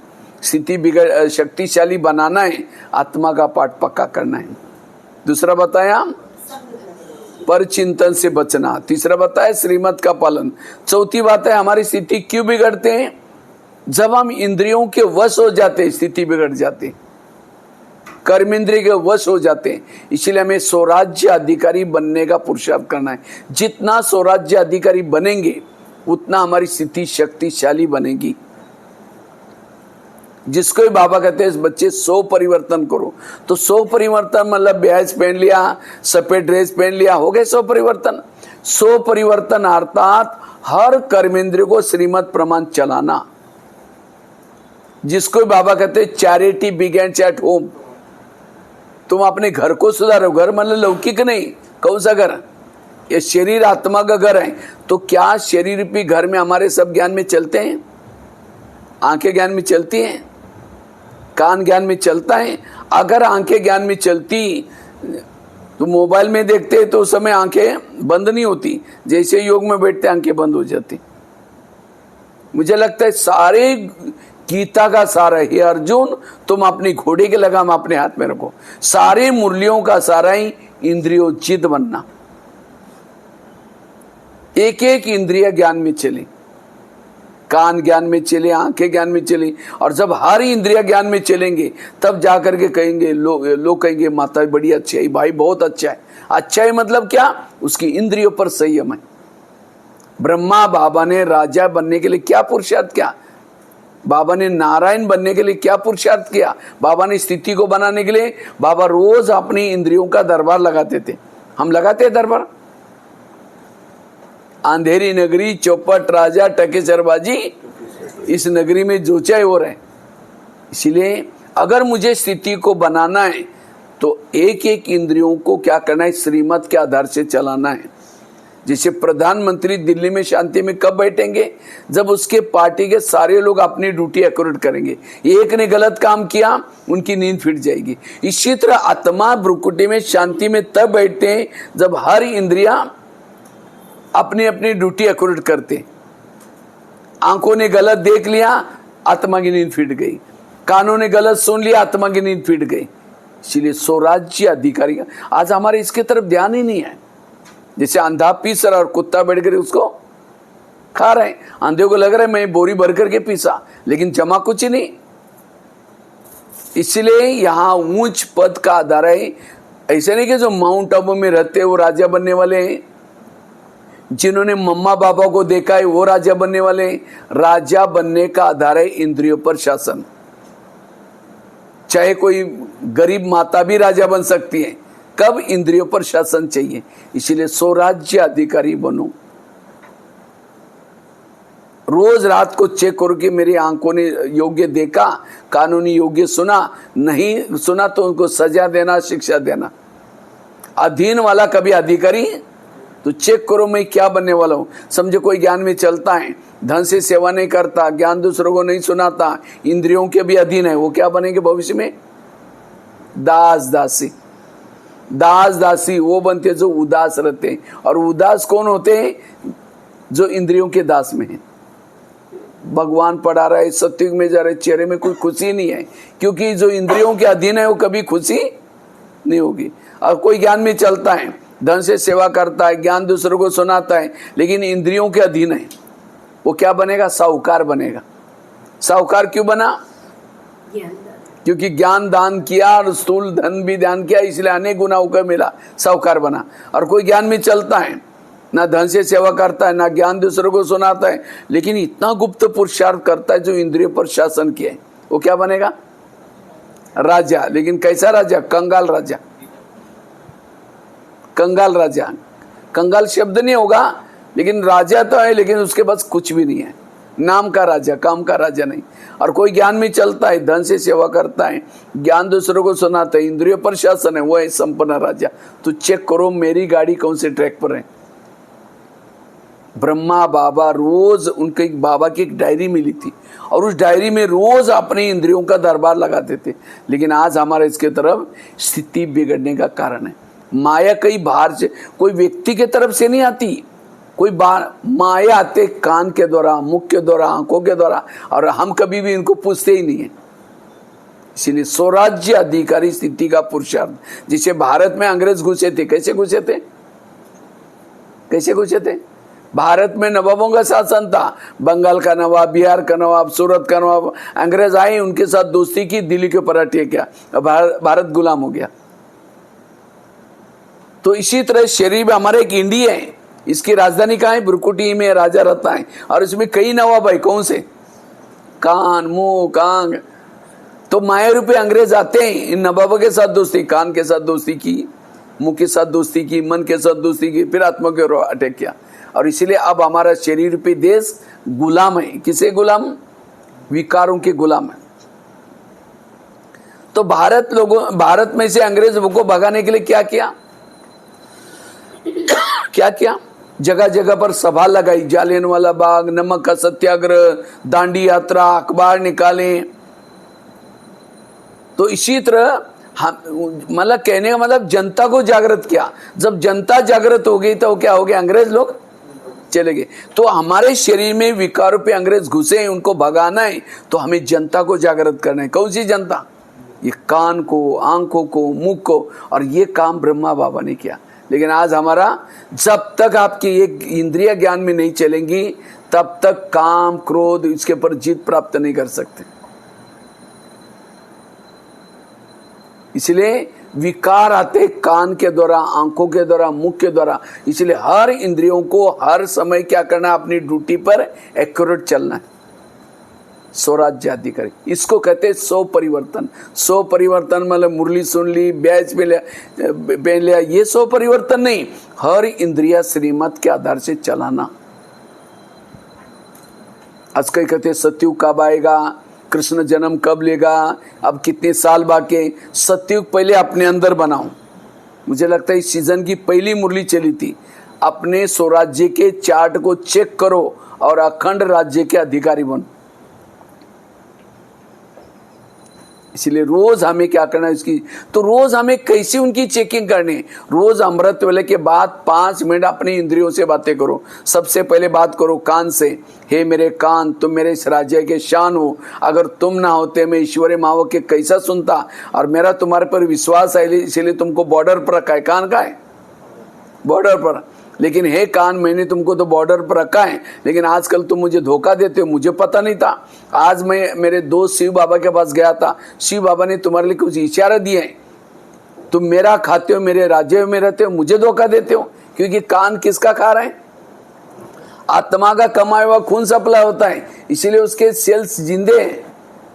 स्थिति बिगड़ शक्तिशाली बनाना है, आत्मा का पाठ पक्का करना है। दूसरा बताया पर चिंतन से बचना। तीसरा बताया श्रीमत का पालन। चौथी बात है हमारी स्थिति क्यों बिगड़ते हैं, जब हम इंद्रियों के वश हो जाते हैं स्थिति बिगड़ जाती, कर्म इंद्रिय के वश हो जाते हैं। इसलिए हमें स्वराज्य अधिकारी बनने का पुरुषार्थ करना है। जितना स्वराज्य अधिकारी बनेंगे उतना हमारी स्थिति शक्तिशाली बनेगी। जिसको भी बाबा कहते हैं बच्चे 100 परिवर्तन करो, तो 100 परिवर्तन मतलब ब्याज पहन लिया, सफेद ड्रेस पहन लिया, हो गए 100 परिवर्तन। 100 परिवर्तन अर्थात हर कर्मेंद्रिय को श्रीमत प्रमाण चलाना। जिसको बाबा कहते हैं चैरिटी बिगेन्स एट होम। तुम अपने घर को सुधारो, घर मतलब लौकिक नहीं, कौन सा घर, ये शरीर आत्मा का घर है। तो क्या शरीर भी घर में हमारे सब ज्ञान में चलते हैं, आंखें ज्ञान में चलती हैं, कान ज्ञान में चलता है। अगर आंखें ज्ञान में चलती तो मोबाइल में देखते तो उस समय आंखें बंद नहीं होती, जैसे योग में बैठते आंखें बंद हो जाती। मुझे लगता है सारे गीता का सारा है, अर्जुन तुम अपनी घोड़े के लगाम अपने हाथ में रखो। सारे मुरलियों का सारा ही इंद्रियोचित बनना, एक एक इंद्रिय ज्ञान में चले, कान ज्ञान में चले, आंखें ज्ञान में चले। और जब हर इंद्रिय ज्ञान में चलेंगे तब जाकर के कहेंगे लोग कहेंगे माता बड़ी अच्छी है, भाई बहुत अच्छा है। अच्छा है मतलब क्या, उसकी इंद्रियों पर संयम है। ब्रह्मा बाबा ने राजा बनने के लिए क्या पुरुषार्थ किया, बाबा ने नारायण बनने के लिए क्या पुरुषार्थ किया, बाबा ने स्थिति को बनाने के लिए बाबा रोज अपनी इंद्रियों का दरबार लगाते थे। हम लगाते हैं दरबार, अंधेरी नगरी चौपट राजा टकेसरबाजी, इस नगरी में जो चाहे हो रहे। इसलिए अगर मुझे स्थिति को बनाना है तो एक एक इंद्रियों को क्या करना है, श्रीमत के आधार से चलाना है। जैसे प्रधानमंत्री दिल्ली में शांति में कब बैठेंगे? जब उसके पार्टी के सारे लोग अपनी ड्यूटी एक्यूरेट करेंगे। एक ने गलत काम किया, उनकी नींद फिट जाएगी। इसी तरह आत्मा भ्रुकुटी में शांति में तब बैठते हैं जब हर इंद्रिया अपनी अपनी ड्यूटी एक्यूरेट करते। आंखों ने गलत देख लिया, आत्मा की नींद फिट गई। कानों ने गलत सुन लिया, आत्मा की नींद फिट गई। इसलिए स्वराज्य अधिकारी, आज हमारे इसके तरफ ध्यान ही नहीं है। जैसे अंधा पीस रहा और कुत्ता बैठ कर उसको खा रहे हैं। अंधे को लग रहा है मैं बोरी भर करके पीसा, लेकिन जमा कुछ ही नहीं। इसलिए यहाँ ऊंच पद का आधार है। ऐसे नहीं कि जो माउंट आबू में रहते हैं वो राजा बनने वाले हैं, जिन्होंने मम्मा बाबा को देखा है वो राजा बनने वाले हैं। राजा बनने का आधार है इंद्रियों पर शासन। चाहे कोई गरीब माता भी राजा बन सकती है, कब? इंद्रियों पर शासन चाहिए। इसीलिए स्वराज्य अधिकारी बनो। रोज रात को चेक करो कि मेरी आंखों ने योग्य देखा, कानूनी योग्य सुना, नहीं सुना तो उनको सजा देना, शिक्षा देना। अधीन वाला कभी अधिकारी, तो चेक करो मैं क्या बनने वाला हूं। समझो कोई ज्ञान में चलता है, धन से सेवा नहीं करता, ज्ञान दूसरों को नहीं सुनाता, इंद्रियों के भी अधीन है, वो क्या बनेंगे भविष्य में? दास दासी। दास दासी वो बनते जो उदास रहते हैं। और उदास कौन होते हैं? जो इंद्रियों के दास में है। भगवान पढ़ा रहा है, सत्युग में जा रहे, चेहरे में कोई खुशी नहीं है, क्योंकि जो इंद्रियों के अधीन है वो कभी खुशी नहीं होगी। और कोई ज्ञान में चलता है, धन से सेवा करता है, ज्ञान दूसरों को सुनाता है, लेकिन इंद्रियों के अधीन है, वो क्या बनेगा? साहूकार बनेगा। साहूकार क्यों बना? क्योंकि ज्ञान दान किया और स्थूल धन भी दान किया, इसलिए अनेक गुना होकर मिला, साहूकार बना। और कोई ज्ञान में चलता है, ना धन से सेवा करता है, ना ज्ञान दूसरों को सुनाता है, लेकिन इतना गुप्त पुरुषार्थ करता है जो इंद्रियों पर शासन किया है, वो क्या बनेगा? राजा। लेकिन कैसा राजा? कंगाल राजा। कंगाल राजा। कंगाल शब्द नहीं होगा, लेकिन राजा तो है, लेकिन उसके पास कुछ भी नहीं है। नाम का राजा, काम का राजा नहीं। और कोई ज्ञान में चलता है, धन से सेवा करता है, ज्ञान दूसरों को सुनाता है, इंद्रियों पर शासन है, वो है संपन्न राजा। तो चेक करो मेरी गाड़ी कौन से ट्रैक पर है। ब्रह्मा बाबा रोज, उनके बाबा की एक डायरी मिली थी, और उस डायरी में रोज अपने इंद्रियों का दरबार लगाते थे। लेकिन आज हमारे इसके तरफ स्थिति बिगड़ने का कारण है। माया कई बाहर से, कोई व्यक्ति के तरफ से नहीं आती, कोई माया आते कान के द्वारा, मुख के द्वारा, आंखों के द्वारा, और हम कभी भी इनको पूछते ही नहीं है। इसीलिए स्वराज्य अधिकारी स्थिति का पुरुषार्थ। जिसे भारत में अंग्रेज घुसे थे, कैसे घुसे थे? कैसे घुसे थे? भारत में नवाबों का शासन था। बंगाल का नवाब, बिहार का नवाब, सूरत का नवाब, अंग्रेज आए, उनके साथ दोस्ती की, दिल्ली के ऊपर अटैक किया, भारत गुलाम हो गया। तो इसी तरह शरीर में हमारे एक इंडिया है, इसकी राजधानी कहाँ है? भ्रुकुटी में राजा रहता है, और इसमें कई नवाब है। कौन से? कान, मुंह, कांग। तो माया रूपी अंग्रेज आते हैं, इन नवाबों के साथ दोस्ती, कान के साथ दोस्ती की, मुंह के साथ दोस्ती की, मन के साथ दोस्ती की, फिर आत्मा के ऊपर अटैक किया। और इसीलिए अब हमारा शरीर रूपी देश गुलाम है। किसे गुलाम? विकारों के गुलाम है। तो भारत में से अंग्रेजों को भगाने के लिए क्या किया? क्या किया? जगह जगह पर सभा लगाई, जालियनवाला बाग, नमक का सत्याग्रह, दांडी यात्रा, अखबार निकाले। तो इसी तरह हम, मतलब कहने का मतलब जनता को जागृत किया। जब जनता जागृत हो गई तो क्या हो गया? अंग्रेज लोग चले गए। तो हमारे शरीर में विकारों पे अंग्रेज घुसे हैं, उनको भगाना है, तो हमें जनता को जागृत करना है। कौन सी जनता? ये कान को, आंखों को, मुख को। और ये काम ब्रह्मा बाबा ने किया। लेकिन आज हमारा, जब तक आपकी एक इंद्रिय ज्ञान में नहीं चलेंगी, तब तक काम, क्रोध, इसके ऊपर जीत प्राप्त नहीं कर सकते। इसलिए विकार आते कान के द्वारा, आंखों के द्वारा, मुख के द्वारा। इसलिए हर इंद्रियों को हर समय क्या करना? अपनी ड्यूटी पर एक्यूरेट चलना है। स्वराज्य अधिकारी, इसको कहते हैं सौ परिवर्तन। सौ परिवर्तन मतलब मुरली सुन ली, बैच पहन लिया, ये सौ परिवर्तन नहीं। हर इंद्रिया श्रीमत के आधार से चलाना। आज कई कहते हैं सत्युग कब आएगा, कृष्ण जन्म कब लेगा, अब कितने साल बाकी। सत्युग पहले अपने अंदर बनाओ। मुझे लगता है इस सीजन की पहली मुरली चली थी, अपने स्वराज्य के चार्ट को चेक करो और अखंड राज्य के अधिकारी बनो। इसलिए रोज हमें क्या करना है इसकी, तो रोज हमें कैसे उनकी चेकिंग करनी। रोज अमृत वेले के बाद 5 मिनट अपनी इंद्रियों से बातें करो। सबसे पहले बात करो कान से, हे मेरे कान तुम मेरे इस राज्य के शान हो, अगर तुम ना होते मैं ईश्वरी मावक के कैसा सुनता, और मेरा तुम्हारे पर विश्वास है इसलिए तुमको बॉर्डर पर रखा है। कान का है बॉर्डर पर, लेकिन हे कान मैंने तुमको तो बॉर्डर पर रखा है, लेकिन आजकल तुम मुझे धोखा देते हो, मुझे पता नहीं था। आज मैं मेरे दोस्त शिव बाबा के पास गया था, शिव बाबा ने तुम्हारे लिए कुछ इशारा दिए हैं, तुम मेरा खाते हो, मेरे राज्य में रहते हो, मुझे धोखा देते हो। क्योंकि कान किसका खा रहा है? आत्मा का कमाया हुआ खून सप्लाई होता है, इसीलिए उसके सेल्स जिंदे हैं,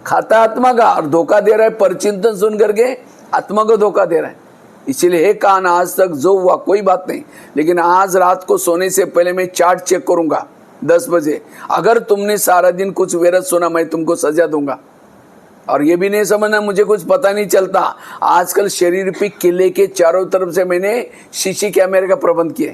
खाता है आत्मा का और धोखा दे रहा है। परचिंतन सुन करके आत्मा को धोखा दे रहा है। इसीलिए हे कान आज तक जो हुआ कोई बात नहीं, लेकिन आज रात को सोने से पहले मैं चार्ट चेक करूंगा 10 बजे। अगर तुमने सारा दिन कुछ व्यर्थ सुना मैं तुमको सजा दूंगा। और ये भी नहीं समझना मुझे कुछ पता नहीं चलता। आजकल शरीर पे किले के चारों तरफ से मैंने शीशी कैमरे का प्रबंध किया।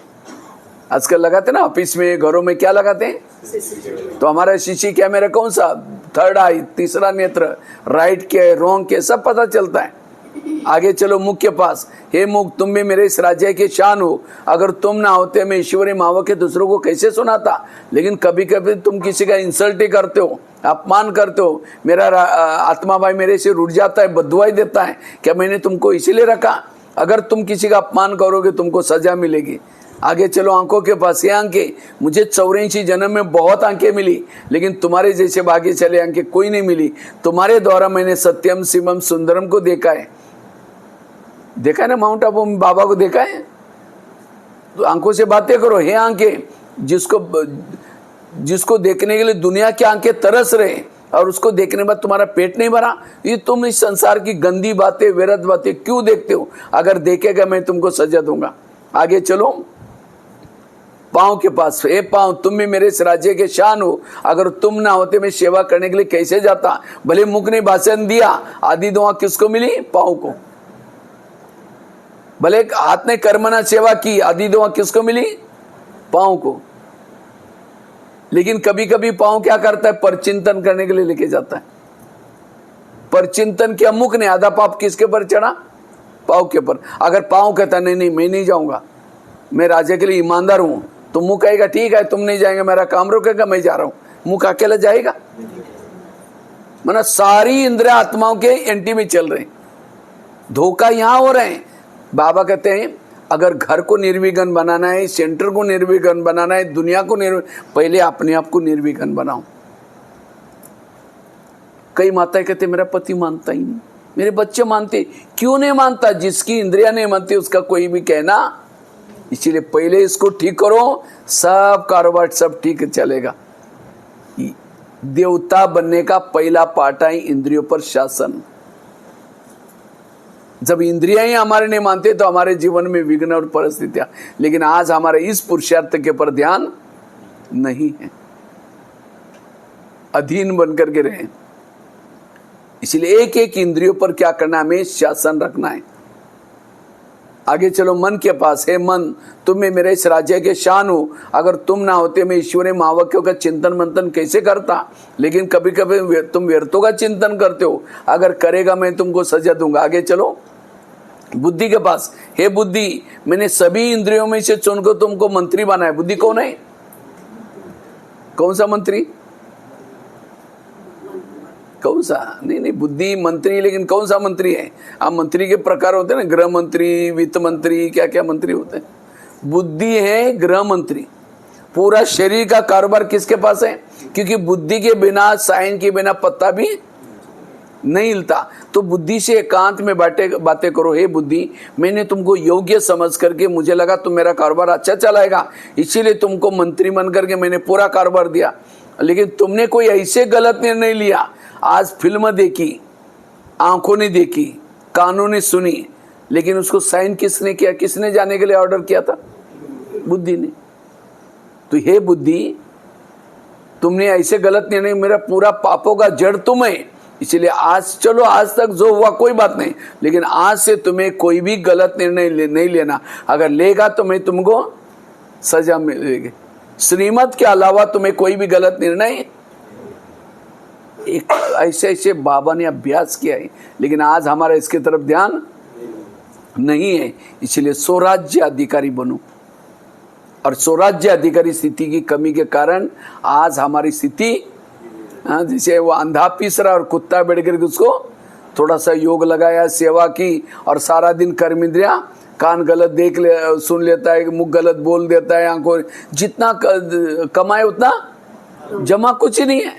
आजकल लगाते ना ऑफिस में घरों में, क्या लगाते हैं? तो हमारा शीशी कैमरा कौन सा, थर्ड आई, तीसरा नेत्र, राइट के रॉन्ग के सब पता चलता है। आगे चलो मुख के पास, हे मुख तुम भी मेरे इस राज्य के शान हो, अगर तुम ना होते मैं ईश्वरी मावक के दूसरों को कैसे सुनाता। लेकिन कभी कभी तुम किसी का इंसल्ट ही करते हो, अपमान करते हो। मेरा आत्मा भाई मेरे से रुठ जाता है, बददुआई देता है। क्या मैंने तुमको इसीलिए रखा? अगर तुम किसी का अपमान करोगे तुमको सजा मिलेगी। आगे चलो आंखों के पास, ये आंखें मुझे 84 जन्म में बहुत आंखें मिली, लेकिन तुम्हारे जैसे भाग्य चले आंखें कोई नहीं मिली। तुम्हारे द्वारा मैंने सत्यम शिवम सुंदरम को देखा है। देखा है ना, माउंट आबू में बाबा को देखा है। तो आंखों से बातें करो। हे आंखें, जिसको देखने के लिए दुनिया की आंखें तरस रहे और उसको देखने के बाद तुम्हारा पेट नहीं भरा, ये तुम इस संसार की गंदी बातें व्यर्थ बातें क्यों देखते हो? अगर देखेगा मैं तुमको सजा दूंगा। आगे चलो पांव के पास, हे पांव तुम भी मेरे इस राज्य के शान हो, अगर तुम ना होते मैं सेवा करने के लिए कैसे जाता। भले मुख ने भाषण दिया, आदि दुआ किसको मिली? पांव को। भले हाथ ने कर्मना सेवा की, आदि दुआ किसको मिली? पांव को। लेकिन कभी कभी पांव क्या करता है? परचिंतन करने के लिए लेके जाता है। परचिंतन किया मुख ने, आधा पाप किसके पर चढ़ा? पांव के पर। अगर पांव कहता नहीं नहीं मैं नहीं जाऊंगा, मैं राजा के लिए ईमानदार हूं, तो मुंह कहेगा ठीक है तुम नहीं जाएंगे, मेरा काम रोकेगा, मैं जा रहा हूं। मुंह अकेला जाएगा? मतलब सारी इंद्रिया आत्माओं के एंटी में चल रहे हैं। धोखा यहां हो रहे हैं। बाबा कहते हैं अगर घर को निर्विघ्न बनाना है, सेंटर को निर्विघ्न बनाना है, दुनिया को पहले अपने आप को निर्विघ्न बनाओ। कई माताएं कहते मेरा पति मानता ही नहीं, मेरे बच्चे मानते। क्यों नहीं मानता? जिसकी इंद्रिया नहीं मानती उसका कोई भी कहना। इसीलिए पहले इसको ठीक करो, सब कारोबार सब ठीक चलेगा। देवता बनने का पहला पार्ट है इंद्रियों पर शासन। जब इंद्रियां ही हमारे नहीं मानते तो हमारे जीवन में विघ्न और परिस्थितियां। लेकिन आज हमारे इस पुरुषार्थ के पर ध्यान नहीं है, अधीन बनकर के रहे। इसलिए एक एक इंद्रियों पर क्या करना है? हमें शासन रखना है। आगे चलो मन के पास, हे मन तुम में मेरे इस राज्य के शान हो, अगर तुम ना होते मैं ईश्वरी महावाक्यों का चिंतन मंथन कैसे करता। लेकिन कभी कभी तुम व्यर्थों का चिंतन करते हो, अगर करेगा मैं तुमको सजा दूंगा। आगे चलो बुद्धि के पास, हे बुद्धि मैंने सभी इंद्रियों में से चुनकर तुमको मंत्री बनाया। बुद्धि कौन है? कौन सा मंत्री? कौन सा? नहीं बुद्धि मंत्री, लेकिन कौन सा मंत्री है? आप मंत्री के प्रकार होते हैं ना, गृह मंत्री, वित्त मंत्री, क्या क्या मंत्री होते हैं। बुद्धि है गृह मंत्री। पूरा शरीर का कारोबार किसके पास है? क्योंकि बुद्धि के बिना, साइन के बिना पत्ता भी नहीं हिलता। तो बुद्धि से एकांत में बातें करो। हे बुद्धि मैंने तुमको योग्य समझ करके, मुझे लगा तुम मेरा कारोबार अच्छा चलाएगा, इसीलिए तुमको मंत्री बन करके मैंने पूरा कारोबार दिया। लेकिन तुमने कोई ऐसे गलत निर्णय लिया। आज फिल्म देखी, आंखों ने देखी, कानों ने सुनी, लेकिन उसको साइन किसने किया? किसने जाने के लिए ऑर्डर किया था? बुद्धि ने। तो हे बुद्धि तुमने ऐसे गलत निर्णय, मेरा पूरा पापों का जड़ तुम है। इसलिए आज चलो, आज तक जो हुआ कोई बात नहीं, लेकिन आज से तुम्हें कोई भी गलत निर्णय नहीं लेना। अगर लेगा तो मैं तुमको सजा मिलेगी। श्रीमत के अलावा तुम्हें कोई भी गलत निर्णय, एक ऐसे ऐसे बाबा ने अभ्यास किया है, लेकिन आज हमारा इसके तरफ ध्यान नहीं है। इसलिए स्वराज्य अधिकारी बनो, और स्वराज्य अधिकारी स्थिति की कमी के कारण आज हमारी स्थिति, जैसे वो अंधा पीस रहा और कुत्ता बैठ करके उसको थोड़ा सा योग लगाया, सेवा की, और सारा दिन कर्म इंद्रिया, कान गलत देख ले, सुन लेता है, मुंह गलत बोल देता है, आंखों जितना कमाए उतना जमा कुछ नहीं है।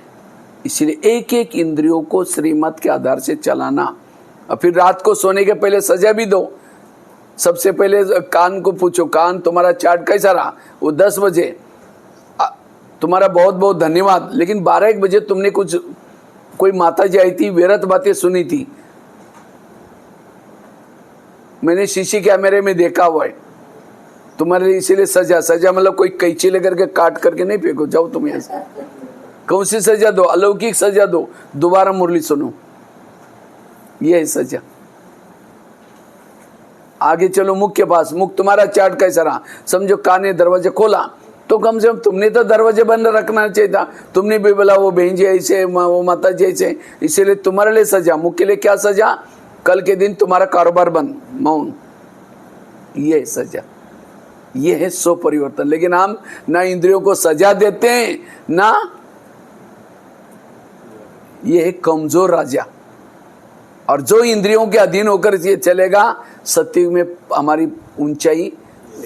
इसलिए एक एक इंद्रियों को श्रीमत के आधार से चलाना। और फिर रात को सोने के पहले सजा भी दो। सबसे पहले कान को पूछो, कान तुम्हारा चार्ट कैसा रहा? वो 10 बजे तुम्हारा बहुत बहुत धन्यवाद, लेकिन 12-1 बजे तुमने कुछ, कोई माता जी आई थी, व्यर्थ बातें सुनी थी, मैंने शीशी कैमरे में देखा हुआ है, तुम्हारे लिए इसीलिए सजा। सजा मतलब कोई कैंची लेकर के काट करके नहीं फेंको, जाओ तुम यहाँ से। कौन सी सजा दो? अलौकिक सजा दो, दोबारा मुरली सुनो, ये है सजा। आगे चलो मुख के पास, मुख तुम्हारा चार्ट कैसा रहा? समझो कान ने दरवाजे खोला, तो कम से कम तुमने तो दरवाजे बंद रखना चाहिए था। तुमने भी बोला वो बहन जी ऐसे, वो माता जी ऐसे, इसीलिए तुम्हारे लिए सजा। मुख के लिए क्या सजा? कल के दिन तुम्हारा कारोबार बंद, मौन, ये है सजा, ये है सो परिवर्तन। लेकिन हम ना इंद्रियों को सजा देते हैं, ना, ये है कमजोर राजा। और जो इंद्रियों के अधीन होकर ये चलेगा, सत्युग में हमारी ऊंचाई।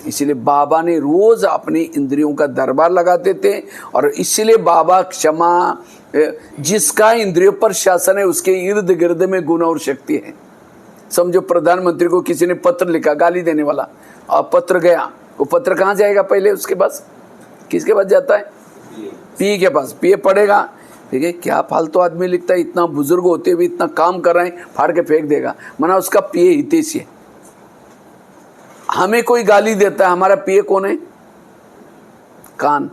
इसलिए बाबा ने रोज अपनी इंद्रियों का दरबार लगाते थे, और इसलिए बाबा क्षमा, जिसका इंद्रियों पर शासन है उसके इर्द गिर्द में गुण और शक्ति है। समझो प्रधानमंत्री को किसी ने पत्र लिखा, गाली देने वाला, और पत्र गया, वो पत्र कहाँ जाएगा? पहले उसके पास, किसके पास जाता है? पीए के पास। पीए पढ़ेगा, ठीक है, क्या फालतू आदमी लिखता है, इतना बुजुर्ग होते हुए इतना काम कर रहे हैं, फाड़ के फेंक देगा। माना उसका पीए हितेशी है। हमें कोई गाली देता है, हमारा पीए कौन है? कान।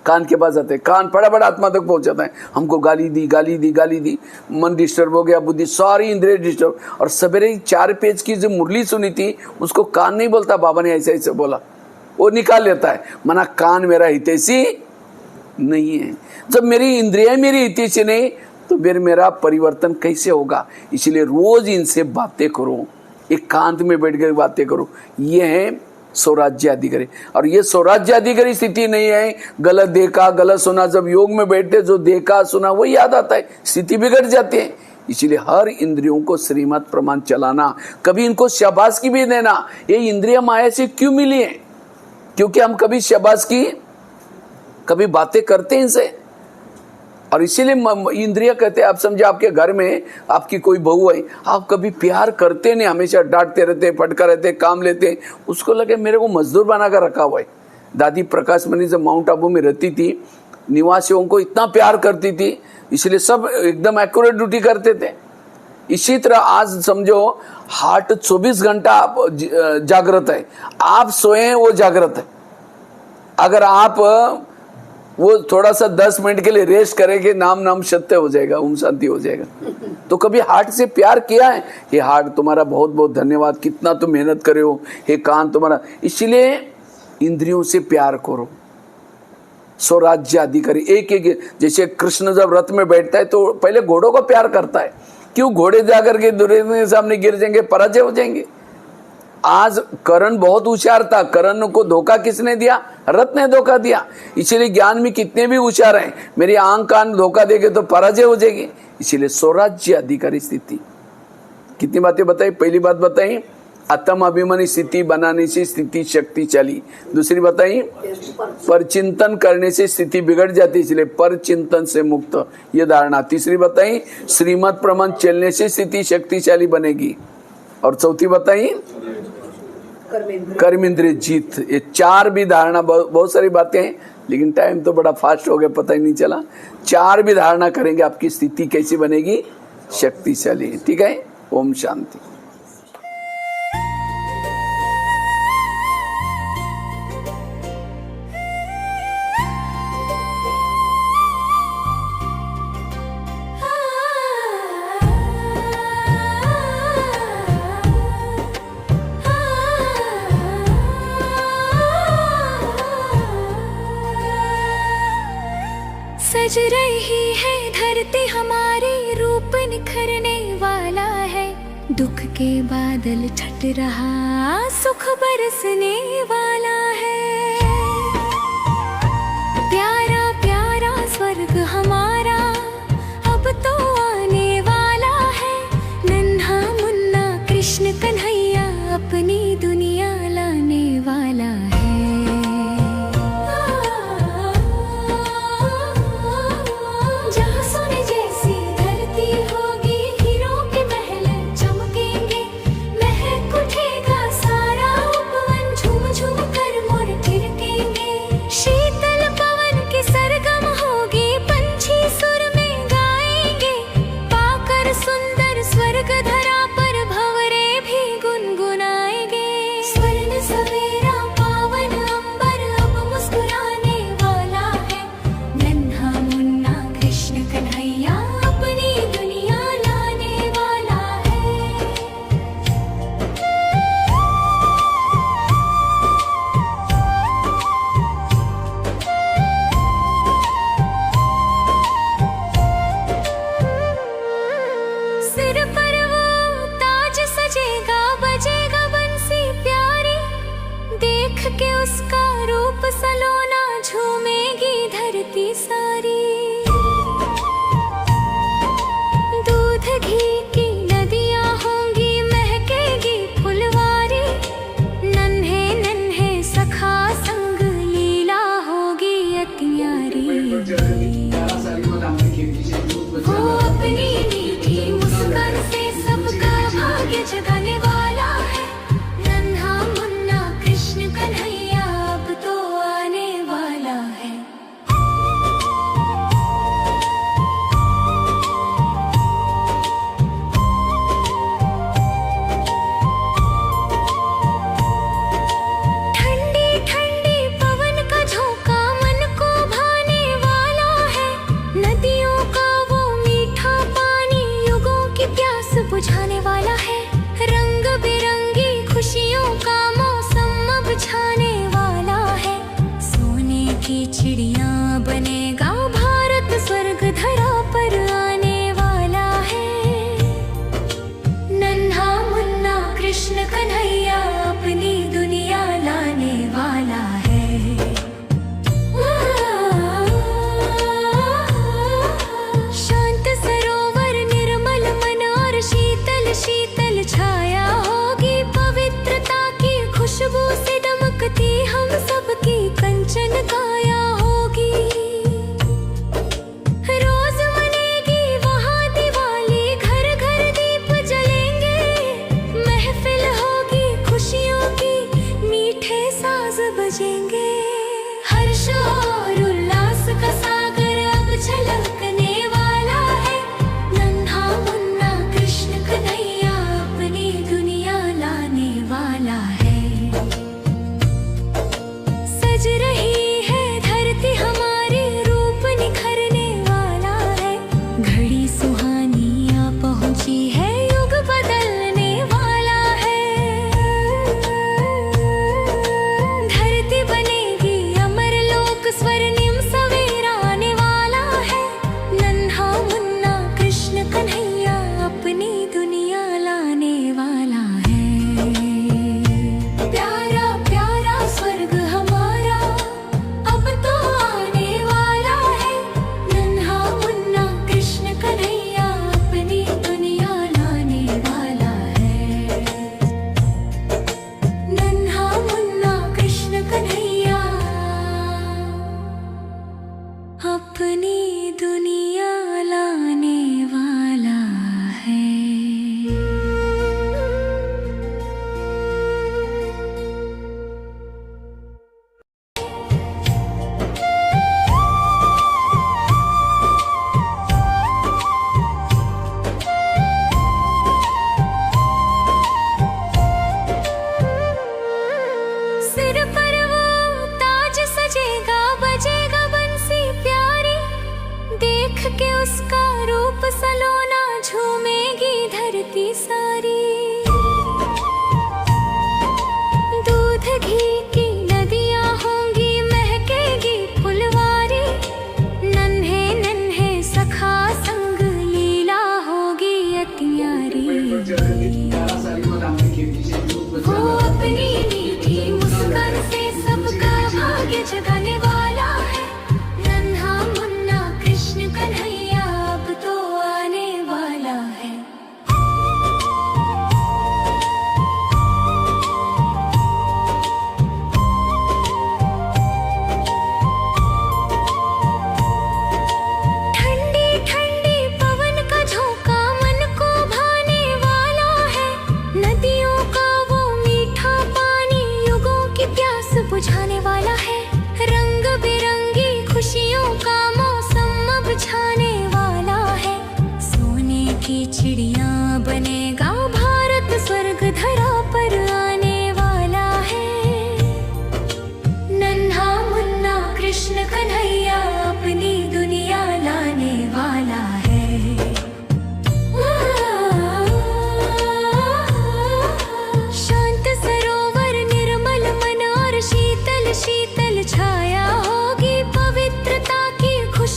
कान के पास जाते हैं, कान फटाफट आत्मा तक पहुंच जाता है, हमको गाली दी, गाली दी, गाली दी, मन डिस्टर्ब हो गया, बुद्धि, सारी इंद्रिय डिस्टर्ब। और सवेरे 4 पेज की जो मुरली सुनी थी, उसको कान नहीं बोलता, बाबा ने ऐसे ऐसे बोला, वो निकाल लेता है। माना कान मेरा हितैषी नहीं है। जब मेरी इंद्रियां मेरी हितैषी नहीं, तो फिर मेरा परिवर्तन कैसे होगा? इसलिए रोज इनसे बातें करो, एकांत में बैठ कर बातें करो। ये है स्वराज्य अधिकारी। और ये स्वराज्य अधिकारी स्थिति नहीं है गलत देखा गलत सुना। जब योग में बैठते जो देखा सुना वही याद आता है, स्थिति बिगड़ जाती है। इसलिए हर इंद्रियों को श्रीमत प्रमाण चलाना, कभी इनको शाबाश भी देना। ये इंद्रिया माया से क्यों मिली है? क्योंकि हम कभी शाबाश की, कभी बातें करते हैं इनसे। और इसीलिए इंद्रिया कहते हैं, आप समझे आपके घर में आपकी कोई बहू है, आप कभी प्यार करते नहीं, हमेशा डांटते रहते, फटका रहते, काम लेते, उसको लगे मेरे को मजदूर बनाकर रखा हुआ है। दादी प्रकाश मणि जब माउंट आबू में रहती थी, निवासियों को इतना प्यार करती थी, इसलिए सब एकदम एक्यूरेट ड्यूटी करते थे। इसी तरह आज समझो हार्ट 24 घंटा जागृत है, आप सोए वो जागृत है। अगर आप वो थोड़ा सा 10 मिनट के लिए रेस्ट करेंगे, नाम नाम सत्य हो जाएगा, ओम शांति हो जाएगा। तो कभी हार्ट से प्यार किया है? हे हार्ट तुम्हारा बहुत बहुत धन्यवाद, कितना तुम मेहनत करे हो। हे कान तुम्हारा, इसलिए इंद्रियों से प्यार करो। स्वराज्य अधिकारी एक एक, जैसे कृष्ण जब रथ में बैठता है तो पहले घोड़ों को प्यार करता है। क्यों? घोड़े जाकर के दुर्योधन के सामने गिर जाएंगे, पराजय हो जाएंगे। आज कर्ण बहुत होशियार था, कर्ण को धोखा किसने दिया? रथ ने धोखा दिया। इसलिए ज्ञान में कितने भी होशियार हैं, मेरी आंख कान धोखा देंगे तो पराजय हो जाएगी। इसलिए स्वराज्य अधिकारी स्थिति। कितनी बातें बताई? पहली बात बताई आत्म अभिमानी स्थिति बनाने से स्थिति शक्तिशाली। दूसरी बताई पर चिंतन करने से स्थिति बिगड़ जाती, इसलिए पर चिंतन से मुक्त, ये धारणा। तीसरी बताई श्रीमत प्रमाण चलने से स्थिति शक्तिशाली बनेगी। और चौथी बताई कर्म इंद्रिय जीत। ये 4 भी धारणा, बहुत सारी बातें हैं, लेकिन टाइम तो बड़ा फास्ट हो गया, पता ही नहीं चला। 4 भी धारणा करेंगे, आपकी स्थिति कैसी बनेगी? शक्तिशाली। ठीक है, ओम शांति। सज रही है धरती हमारी, रूप निखरने वाला है। दुख के बादल छट रहा, सुख बरसने वाला है। प्यारा प्यारा स्वर्ग हमारा अब तो आने वाला है। नन्हा मुन्ना कृष्ण कन्हैया अपनी दुनिया लाने वाला है। जहाँ सोने जैसी धरती होगी, हीरों के महल चमकेंगे। महक उठेगा सारा उपवन, झूम झूम कर मोर थिरकेंगे। शीतल पवन की सरगम होगी, पंछी सुर में गाएंगे। पाकर सुंदर स्वर्ग धरा पर भंवरे भी गुनगुनाएंगे। स्वर्ण सवेरा पावन अंबर अब मुस्कुराने वाला है। नन्हा मुन्ना कृष्ण कन्हैया अपनी दुनिया लाने वाला है। सिर पर वो ताज सजेगा, बजेगा बंसी प्यारी। देख के उसका रूप सलोना झूमेगी धरती सारी। दूध घी की नदियां होंगी, महकेगी फुलवारी। नन्हे नन्हे सखा संग लीला होगी अतियारी। वो अपनी मीठी मुस्कान से सबका भाग्य जगाने वाला है। नन्हा मुन्ना कृष्ण कन्हैया अब तो आने वाला है। ठंडी ठंडी पवन का झोंका मन को भाने वाला है। नदियों का वो मीठा पानी युगों की प्यास बुझाने वाला है। रंग बिरंगी खुशियों का मौसम अब छाने वाला है। सोने की चिड़िया बनेगा भारत, स्वर्ग धरा पर आने वाला है। नन्हा मुन्ना कृष्ण कन्हैया अपनी दुनिया लाने वाला है। शांत सरोवर निर्मल मन और शीतल शीतल छाया होगी। पवित्रता की खुशबू से दमकती हम सबकी कंचन काया होगी। रोज मनेगी वहाँ दिवाली, घर घर दीप जलेंगे। महफिल होगी खुशियों की, मीठे साज बजेंगे। हर्ष और उल्लास का सागर अब छलकने वाला है। नन्हा मुन्ना कृष्ण कन्हैया अपनी दुनिया लाने वाला है। सज रही है धरती हमारी, रूप निखरने वाला है। घड़ी सुहानी आ पहुंची है, युग बदलने वाला है। धरती बनेगी अमर लोक, स्वर्णिम सवेरा आने वाला है। नन्हा मुन्ना कृष्ण कन्हैया अपनी दुनिया लाने वाला है। प्यारा प्यारा स्वर्ग हमारा अब तो आने वाला है। नन्हा मुन्ना कृष्ण कन्हैया अपनी दुनिया लाने वाला है। नन्हा मुन्ना कृष्ण कन्हैया अपनी दुनिया लाने वाला है। सिर पर वो ताज सजेगा, बजेगा बंसी प्यारी। देख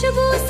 खुशबू